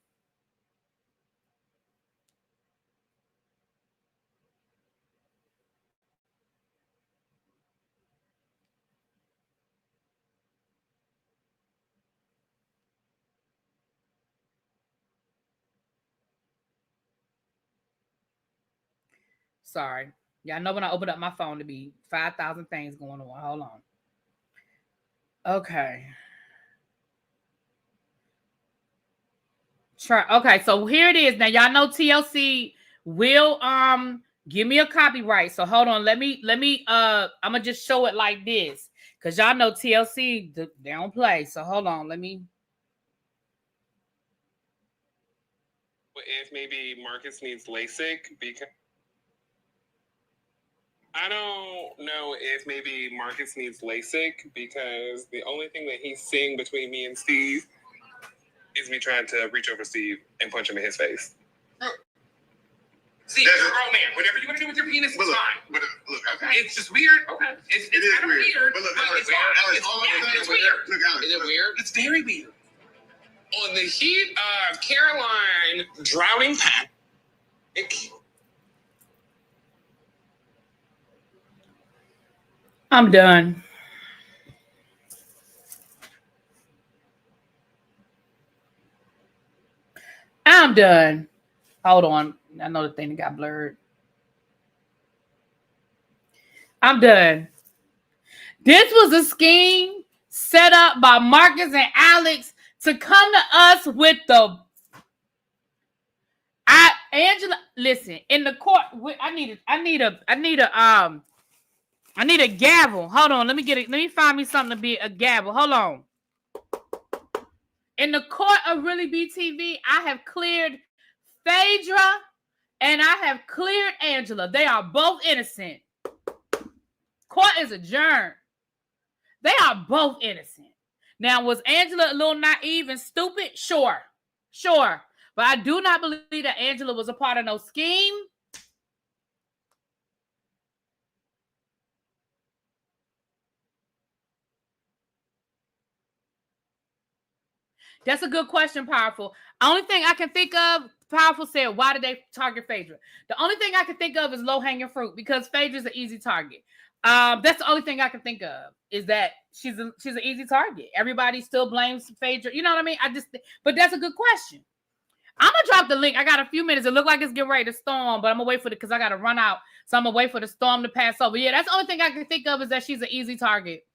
Sorry. Y'all know when I open up my phone to be 5,000 things going on. Hold on. Okay. Okay, so here it is. Now y'all know TLC will give me a copyright. So hold on. Let me I'm gonna just show it like this, because y'all know TLC, they don't play. So hold on, let me. If maybe Marcus needs LASIK, because I don't know if maybe Marcus needs LASIK, because the only thing that he's seeing between me and Steve is me trying to reach over Steve and punch him in his face. See, you're a grown man. Whatever you want to do with your penis is fine. But look, okay. It's just weird. Okay. It is kind of weird. But look, it's weird. Look, Alex, is it weird? It's very weird. On the heat of Caroline drowning Pat, I'm done. I'm done. Hold on. I know the thing that got blurred. I'm done. This was a scheme set up by Marcus and Alex to come to us with Angela, listen, in the court, I need a gavel. Hold on, let me find me something to be a gavel. Hold on. In the court of Really BTV, I have cleared Phadra and I have cleared Angela. They are both innocent. Court is adjourned. They are both innocent. Now, was Angela a little naive and stupid? Sure. But I do not believe that Angela was a part of no scheme. That's a good question, Powerful. Only thing I can think of, Powerful said, why did they target Phadra? The only thing I can think of is low-hanging fruit because Phadra's an easy target. That's the only thing I can think of is that she's an easy target. Everybody still blames Phadra. You know what I mean? But that's a good question. I'm gonna drop the link. I got a few minutes. It looked like it's getting ready to storm, but I'm gonna wait for it because I gotta run out. So I'm gonna wait for the storm to pass over. Yeah, that's the only thing I can think of is that she's an easy target.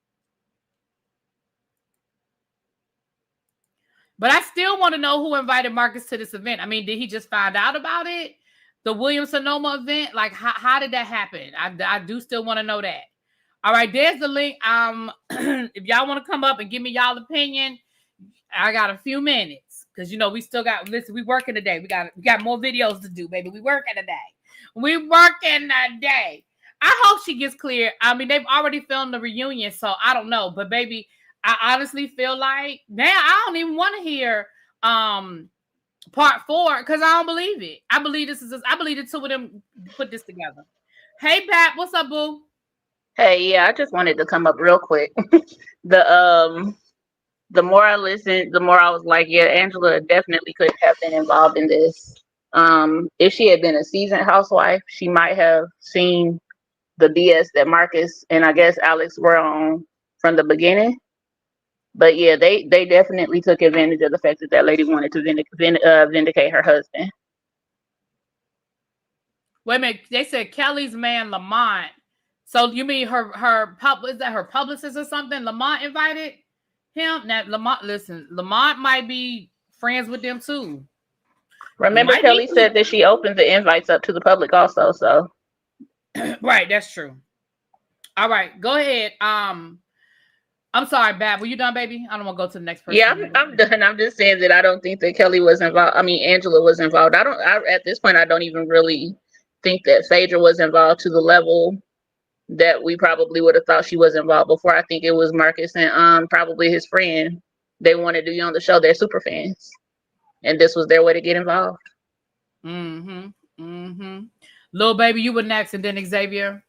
But I still want to know who invited Marcus to this event. I mean, did he just find out about it? The Williams-Sonoma event? Like, how did that happen? I do still want to know that. All right, there's the link. If y'all want to come up and give me y'all opinion, I got a few minutes. Because, you know, we still got, listen, we working today. We got more videos to do, baby. We working today. I hope she gets clear. I mean, they've already filmed the reunion, so I don't know. But, baby, I honestly feel like now I don't even want to hear part 4 because I don't believe it. I believe the two of them put this together. Hey, Pat, what's up, boo? Hey, yeah, I just wanted to come up real quick. The more I listened, the more I was like, yeah, Angela definitely could have been involved in this. If she had been a seasoned housewife, she might have seen the BS that Marcus and I guess Alex were on from the beginning. But yeah, they definitely took advantage of the fact that that lady wanted to vindicate her husband. Wait a minute, they said Kelly's man Lamont. So you mean her publicist or something? Lamont invited him. Now Lamont might be friends with them too. Remember, Kelly said that she opened the invites up to the public also. So right, that's true. All right, go ahead. I'm sorry, Bab. Were you done, baby? I don't want to go to the next person. Yeah, I'm done. I'm just saying that I don't think that Kelly was involved. I mean, Angela was involved. At this point, I don't even really think that Phadra was involved to the level that we probably would have thought she was involved before. I think it was Marcus and probably his friend. They wanted to be on the show. They're super fans. And this was their way to get involved. Little baby, you were next, and then Xavier.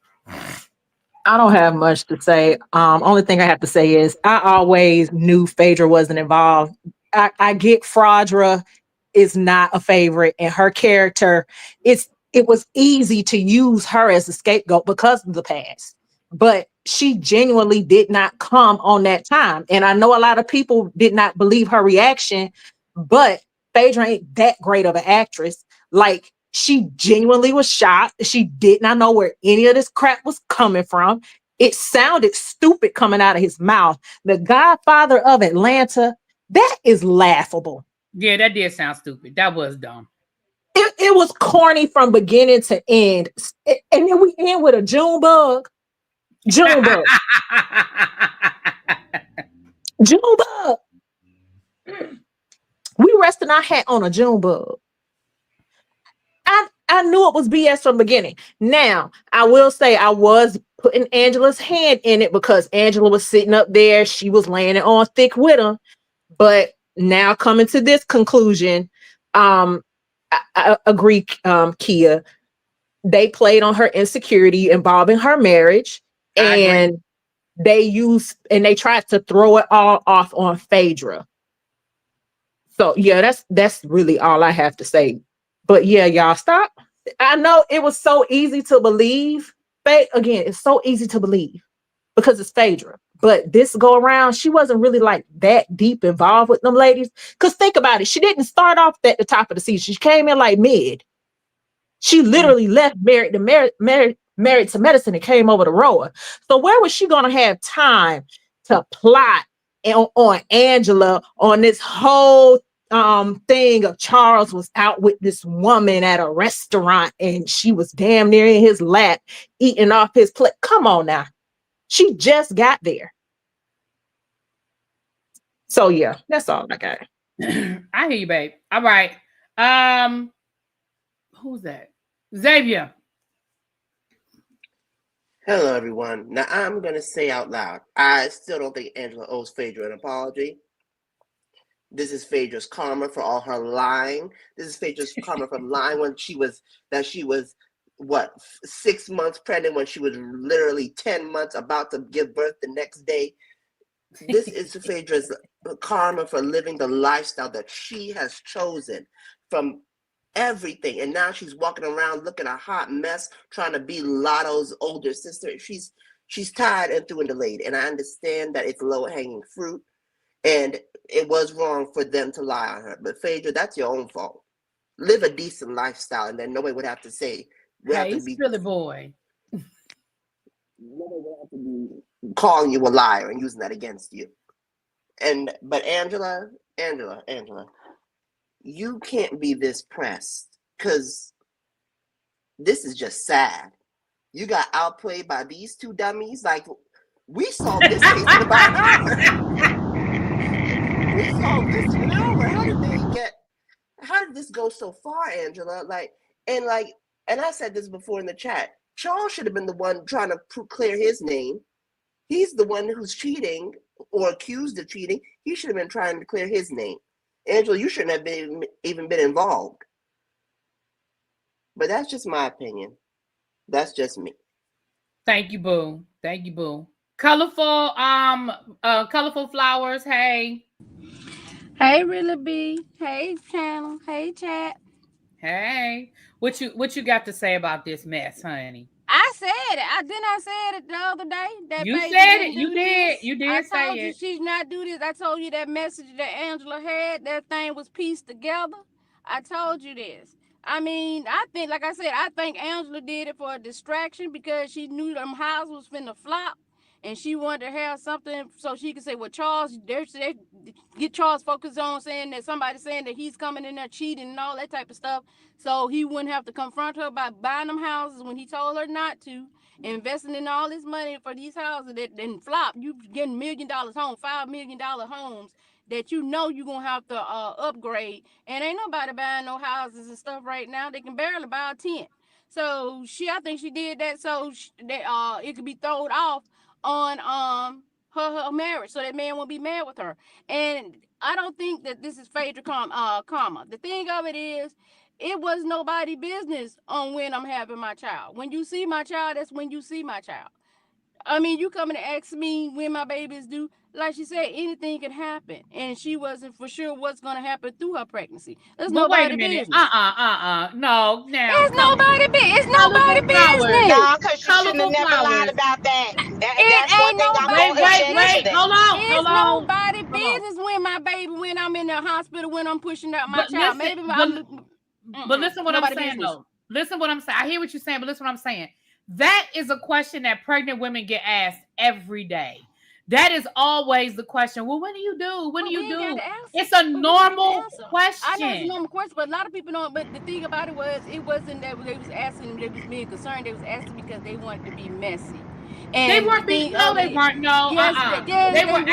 I don't have much to say. Only thing I have to say is I always knew Phadra wasn't involved. I get Phadra is not a favorite, and her character, it was easy to use her as a scapegoat because of the past. But she genuinely did not come on that time. And I know a lot of people did not believe her reaction, but Phadra ain't that great of an actress. Like, she genuinely was shocked. She did not know where any of this crap was coming from. It sounded stupid coming out of his mouth. The Godfather of Atlanta, that is laughable. Yeah, that did sound stupid. That was dumb. It was corny from beginning to end. And then we end with a June bug. June bug. June bug. We resting our hat on a June bug. I knew it was BS from the beginning. Now, I will say I was putting Angela's hand in it because Angela was sitting up there. She was laying it on thick with him. But now coming to this conclusion, I agree, Kia. They played on her insecurity involving her marriage. And they tried to throw it all off on Phadra. So yeah, that's really all I have to say. But yeah, y'all stop. I know it was so easy to believe. Again, it's so easy to believe because it's Phadra. But this go around, she wasn't really like that deep involved with them ladies. Because think about it, she didn't start off at the top of the season. She came in like mid. She literally left Married to Medicine and came over to RHOA. So where was she going to have time to plot on Angela on this whole thing of Charles was out with this woman at a restaurant and she was damn near in his lap eating off his plate. Come on now. She just got there. So yeah, that's all I got. I hear you, babe. All right. Who's that? Xavier. Hello, everyone. Now, I'm going to say out loud, I still don't think Angela owes Phadra an apology. This is Phaedra's karma for all her lying. This is Phaedra's karma from lying when she was, 6 months pregnant, when she was literally 10 months about to give birth the next day. This is Phaedra's karma for living the lifestyle that she has chosen from everything, and now she's walking around looking a hot mess, trying to be Lotto's older sister. She's tired and through and delayed, and I understand that it's low-hanging fruit, and it was wrong for them to lie on her. But Phadra, that's your own fault. Live a decent lifestyle, and then nobody would have to say. Hey, Billy boy. Nobody would have to be calling you a liar and using that against you. But Angela. You can't be this pressed, because this is just sad. You got outplayed by these two dummies. Like, we saw this case in about an hour. We saw this in an hour. How did this go so far, Angela? And I said this before in the chat. Charles should have been the one trying to clear his name. He's the one who's cheating or accused of cheating. He should have been trying to clear his name. Angela, you shouldn't have even been involved. But that's just my opinion. That's just me. Thank you, boo. Colorful flowers. Hey. Hey, Really B. Hey, channel. Hey, chat. Hey. What you got to say about this mess, honey? I said it. I said it the other day. That you said it. You did I say told it. you she's not do this. I told you that message that Angela had, that thing was pieced together. I told you this. I mean, I think Angela did it for a distraction because she knew them houses was finna flop. And she wanted to have something so she could say, well, Charles, they get Charles focused on saying that somebody saying that he's coming in there cheating and all that type of stuff. So he wouldn't have to confront her about buying them houses when he told her not to, investing in all this money for these houses that then flop. You getting $1 million homes, $5 million homes that you know you're going to have to upgrade. And ain't nobody buying no houses and stuff right now. They can barely buy a tent. So I think she did that so that it could be thrown off on her marriage, so that man won't be mad with her. And I don't think that this is Phadra karma. The thing of it is, it was nobody's business on when I'm having my child. When you see my child, that's when you see my child. I mean, you coming to ask me when my baby is due. Like she said, anything can happen, and she wasn't for sure what's going to happen through her pregnancy. There's nobody business. No, now. It's nobody business. It's nobody business. No, because she shouldn't have never lied about that. That's one thing I'm going to object to. Hold on. It's nobody business when I'm in the hospital, when I'm pushing out my child. But listen what I'm saying, though. Listen what I'm saying. I hear what you're saying, but listen what I'm saying. That is a question that pregnant women get asked every day. That is always the question. Well, when do you do? When do you do? It's a normal question. I know it's a normal question, but a lot of people don't. But the thing about it wasn't that they was asking, they was being concerned. They was asking because they wanted to be messy. And they weren't being. No, they weren't. No, they were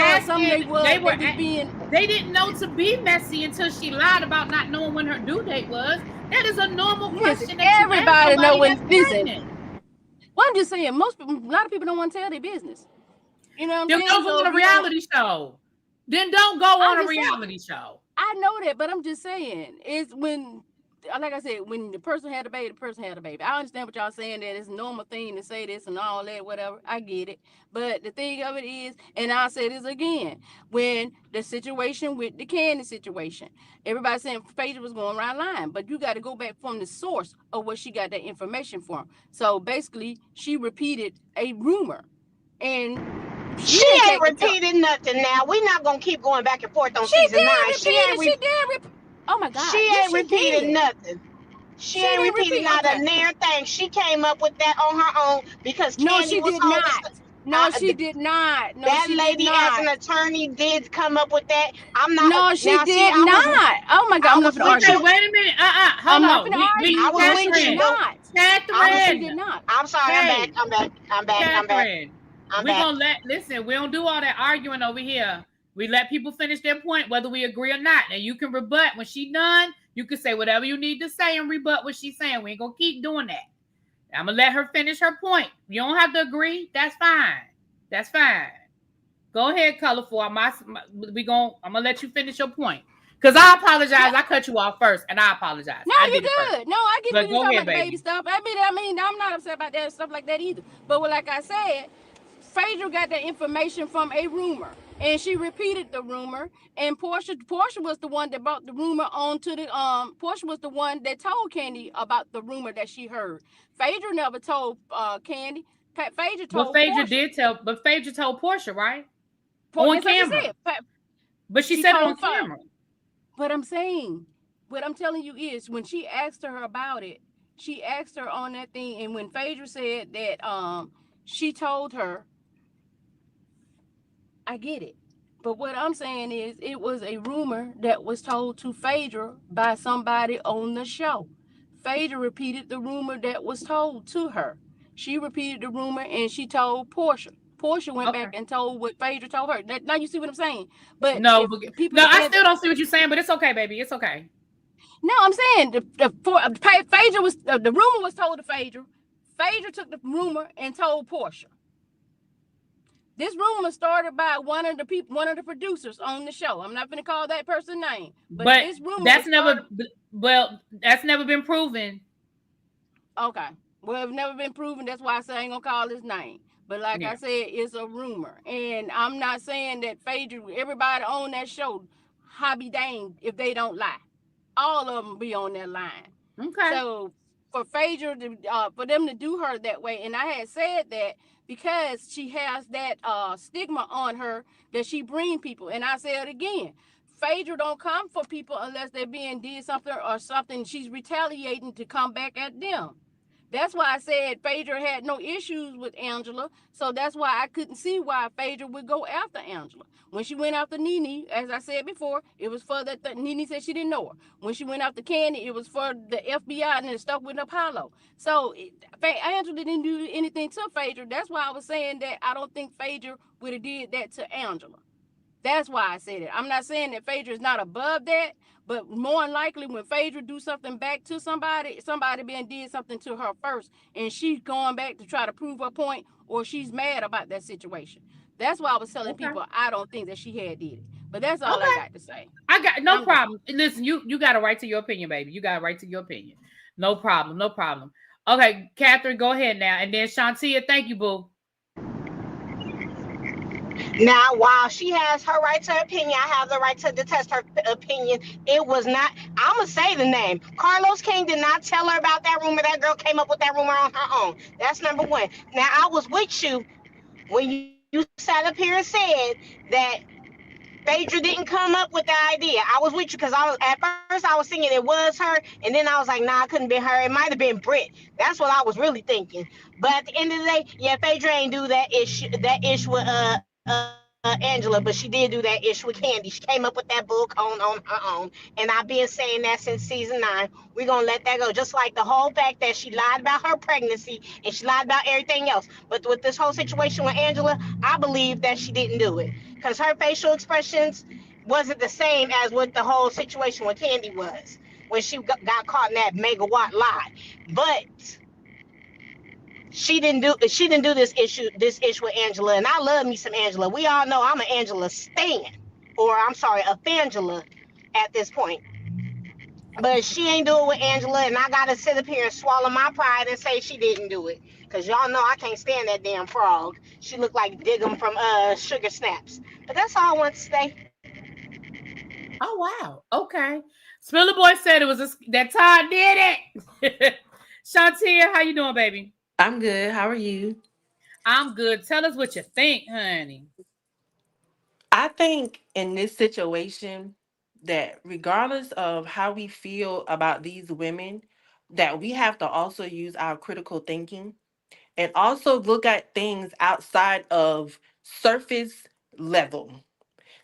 asking. They didn't know to be messy until she lied about not knowing when her due date was. That is a normal question. That everybody know when. Listen. Well, I'm just saying, a lot of people don't want to tell their business. You know what I'm saying? Don't go on a reality show. Then don't go on a reality show. I know that, but I'm just saying, it's when, like I said, when the person had a baby, the person had a baby. I understand what y'all saying, that it's a normal thing to say this and all that, whatever. I get it. But the thing of it is, and I'll say this again, when the situation with the Candy situation, everybody saying Phadra was going around lying, but you got to go back from the source of where she got that information from. So basically, she repeated a rumor. And she ain't repeated nothing now. We're not going to keep going back and forth on season 9. Oh my God. She ain't repeated nothing. She ain't repeated not a near thing. She came up with that on her own because Candy was No, she did not. No, That she did lady, as not. an attorney, did come up with that. I'm not. No, she Now, see, did not. Oh my God, I I'm not was gonna with Okay, argue. you. wait a minute. Hold I'm not on. gonna argue. I was No, with she did you, Catherine, but not. I was. She did Catherine. not. I'm sorry. I'm back. Hey, I'm back. I'm back. I'm back. Catherine. I'm We're back. gonna listen, we don't do all that arguing over here. We let people finish their point, whether we agree or not. And you can rebut when she done. You can say whatever you need to say and rebut what she's saying. We ain't gonna keep doing that. I'm gonna let her finish her point. You don't have to agree. That's fine. That's fine. Go ahead, colorful. I'm gonna let you finish your point. Cause I apologize. I cut you off first, and I apologize. No, I you did it first. good. No, I get But when you go talking ahead, about the baby baby. stuff. I mean, I'm not upset about that stuff like that either. But like I said, Phadra got the information from a rumor, and she repeated the rumor. And Portia was the one that brought the rumor onto the Portia was the one that told Candy about the rumor that she heard. Phadra never told Candy. Phadra But told Phaedra Portia. did tell. But Phaedra told Portia, right? On That's what she camera. said. But she She said it on told camera. But I'm saying, what I'm telling you is, when she asked her about it, she asked her on that thing, and when Phaedra said that she told her, I get it. But what I'm saying is, it was a rumor that was told to Phaedra by somebody on the show. Phaedra repeated the rumor that was told to her. She repeated the rumor and she told Portia. Portia went Okay. back and told what Phaedra told her. Now you see what I'm saying? But No, if people no, I saying still that, don't see what you're saying, but it's okay, baby. It's okay. no, I'm saying Phaedra was the rumor was told to Phaedra. Phaedra took the rumor and told Portia. This rumor started by one of the producers on the show. I'm not going to call that person's name, but But this rumor that's was started. never. Well, that's never been proven. Okay, well, it's never been proven. That's why I say I ain't gonna call his name. But like I Yeah. said, it's a rumor, and I'm not saying that Phaedra. Everybody on that show, hobby dang if they don't lie. All of them be on that line. Okay. So for Phaedra to for them to do her that way, and I had said that because she has that stigma on her that she bring people, and I said it again. Phaedra don't come for people unless they're being did something or something. She's retaliating to come back at them. That's why I said Phaedra had no issues with Angela. So that's why I couldn't see why Phaedra would go after Angela. When she went after Nene, as I said before, it was for that Nene said she didn't know her. When she went after Candy, it was for the FBI and the stuff with Apollo. So Angela didn't do anything to Phaedra. That's why I was saying that I don't think Phaedra would have did that to Angela. That's why I said it. I'm not saying that Phaedra is not above that, but more than likely when Phaedra do something back to somebody being did something to her first, and she's going back to try to prove her point, or she's mad about that situation. That's why I was telling Okay. people I don't think that she had did it. But that's all I Okay. got to say. I got no I'm done. problem. Listen, you got a right to your opinion, baby. You got a right to your opinion. No problem. No problem. Okay, Catherine, go ahead now, and then Shantia. Thank you, boo. Now, while she has her right to opinion, I have the right to detest her opinion. It was not. I'm gonna say the name. Carlos King did not tell her about that rumor. That girl came up with that rumor on her own. That's number one. Now, I was with you when you sat up here and said that Phaedra didn't come up with the idea. I was with you because at first I was thinking it was her, and then I was like, nah, it couldn't be her. It might have been Britt. That's what I was really thinking. But at the end of the day, yeah, Phaedra ain't do that ish with Angela, but she did do that ish with Candy. She came up with that book on her own, and I've been saying that since season 9. We're gonna let that go. Just like the whole fact that she lied about her pregnancy and she lied about everything else. But with this whole situation with Angela, I believe that she didn't do it because her facial expressions wasn't the same as what the whole situation with Candy was when she got caught in that megawatt lie. But she didn't do this issue with Angela, and I love me some Angela. We all know I'm an Angela stan, or I'm sorry, a Fangela at this point. But she ain't do it with Angela, and I gotta sit up here and swallow my pride and say she didn't do it. Cause y'all know I can't stand that damn frog. She looked like Diggum from Sugar Snaps. But that's all I want to say. Oh wow. Okay. Spiller Boy said it was that Todd did it. Shantia, how you doing, baby? I'm good. How are you? I'm good. Tell us what you think, honey. I think in this situation that regardless of how we feel about these women, that we have to also use our critical thinking and also look at things outside of surface level.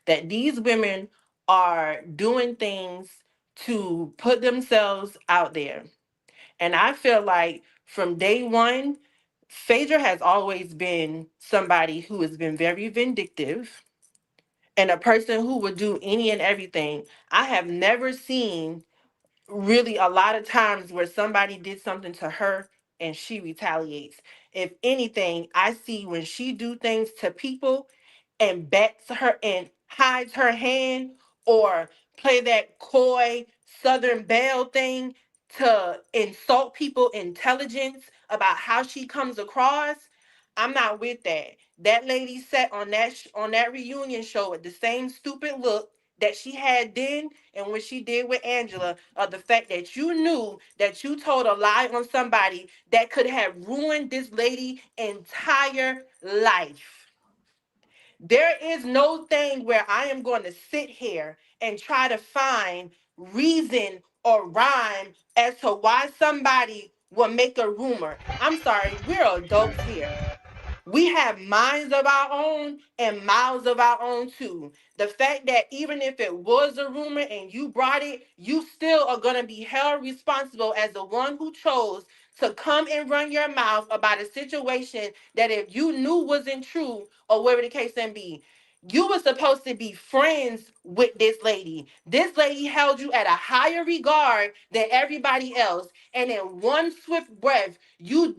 That these women are doing things to put themselves out there. And I feel like from day one, Phadra has always been somebody who has been very vindictive and a person who would do any and everything. I have never seen really a lot of times where somebody did something to her and she retaliates. If anything, I see when she do things to people and backs her and hides her hand or play that coy Southern Belle thing to insult people intelligence about how she comes across. I'm not with that. That lady sat on on that reunion show with the same stupid look that she had then and what she did with Angela, of the fact that you knew that you told a lie on somebody that could have ruined this lady entire life. There is no thing where I am going to sit here and try to find reason or rhyme as to why somebody will make a rumor. I'm sorry, we're adults here. We have minds of our own and mouths of our own too. The fact that even if it was a rumor and you brought it, you still are going to be held responsible as the one who chose to come and run your mouth about a situation that if you knew wasn't true or whatever the case may be. You were supposed to be friends with this lady. This lady held you at a higher regard than everybody else. And in one swift breath, you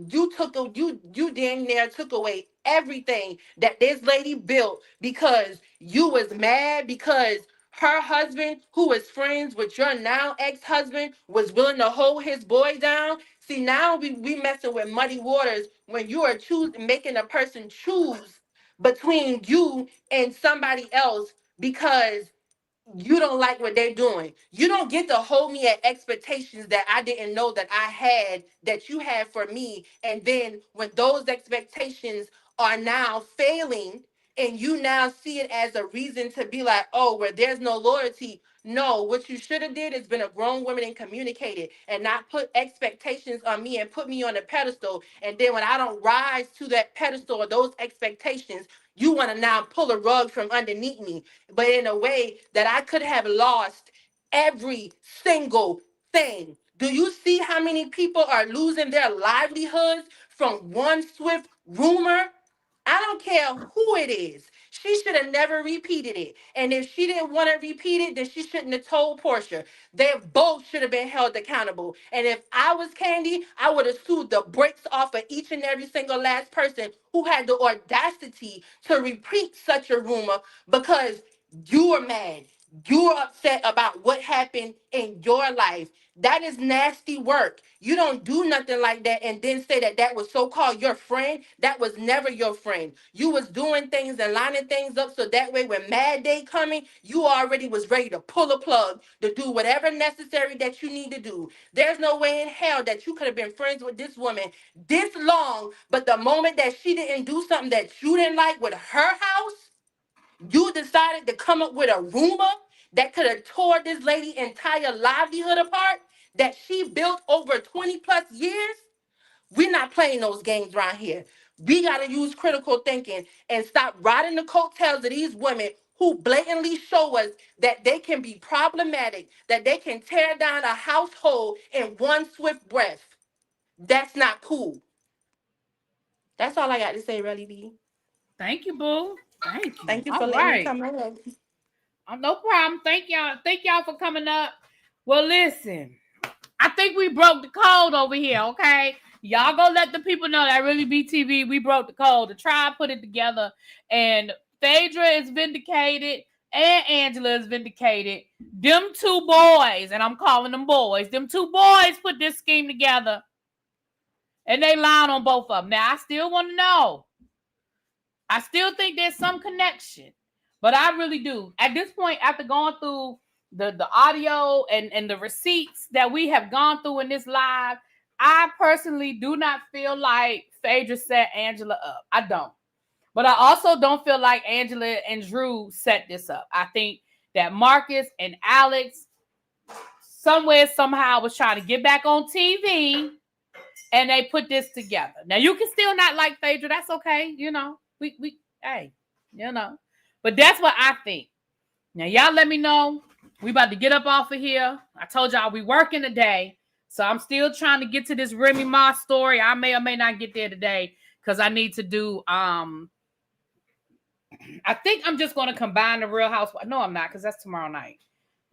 damn near took away everything that this lady built because you was mad because her husband, who was friends with your now ex-husband, was willing to hold his boy down. See, now we messing with muddy waters when you are making a person choose between you and somebody else because you don't like what they're doing. You don't get to hold me at expectations that I didn't know that I had, that you had for me. And then when those expectations are now failing and you now see it as a reason to be like, oh, where there's no loyalty. No, what you should have did is been a grown woman and communicated and not put expectations on me and put me on a pedestal. And then when I don't rise to that pedestal or those expectations, you want to now pull a rug from underneath me, but in a way that I could have lost every single thing. Do you see how many people are losing their livelihoods from one swift rumor? I don't care who it is. She should have never repeated it. And if she didn't want to repeat it, then she shouldn't have told Portia. They both should have been held accountable. And if I was Candy, I would have sued the brakes off of each and every single last person who had the audacity to repeat such a rumor because you were mad. You're upset about what happened in your life. That is nasty work. You don't do nothing like that and then say that that was so-called your friend. That was never your friend. You was doing things and lining things up so that way when Mad Day coming, you already was ready to pull a plug to do whatever necessary that you need to do. There's no way in hell that you could have been friends with this woman this long, but the moment that she didn't do something that you didn't like with her house, you decided to come up with a rumor that could have tore this lady's entire livelihood apart that she built over 20 plus years. We're not playing those games around here. We got to use critical thinking and stop riding the coattails of these women who blatantly show us that they can be problematic, that they can tear down a household in one swift breath. That's not cool. That's all I got to say, Really B. Thank you, boo. Thank you. Thank you for All letting me right. come in. No problem. Thank y'all. Thank y'all for coming up. Well, listen, I think we broke the code over here, okay? Y'all go let the people know that Really Be TV, we broke the code. The tribe put it together, and Phadra is vindicated, and Angela is vindicated. Them two boys, and I'm calling them boys, them two boys put this scheme together, and they lied on both of them. Now, I still want to know. I still think there's some connection, but I really do. At this point, after going through the audio and the receipts that we have gone through in this live, I personally do not feel like Phadra set Angela up. I don't. But I also don't feel like Angela and Drew set this up. I think that Marcus and Alex somewhere, somehow was trying to get back on TV and they put this together. Now you can still not like Phadra. That's okay. You know, we hey, you know, but that's what I think. Now y'all let me know. We about to get up off of here. I told y'all we working today, so I'm still trying to get to this Remy Ma story. I may or may not get there today because I need to do. I think I'm just going to combine the Real Housewives. No, I'm not, because that's tomorrow night,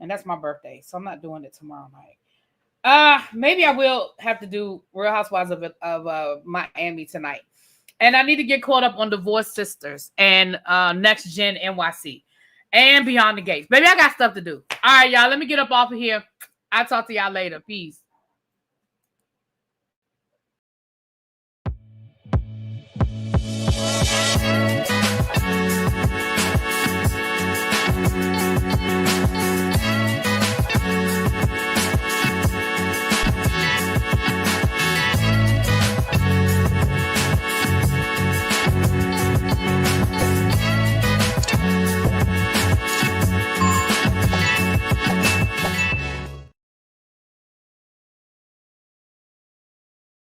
and that's my birthday, so I'm not doing it tomorrow night. Maybe I will have to do Real Housewives of Miami tonight, and I need to get caught up on Divorced Sisters and Next Gen NYC and Beyond the Gates. Baby, I got stuff to do. All right, y'all, let me get up off of here. I'll talk to y'all later. Peace.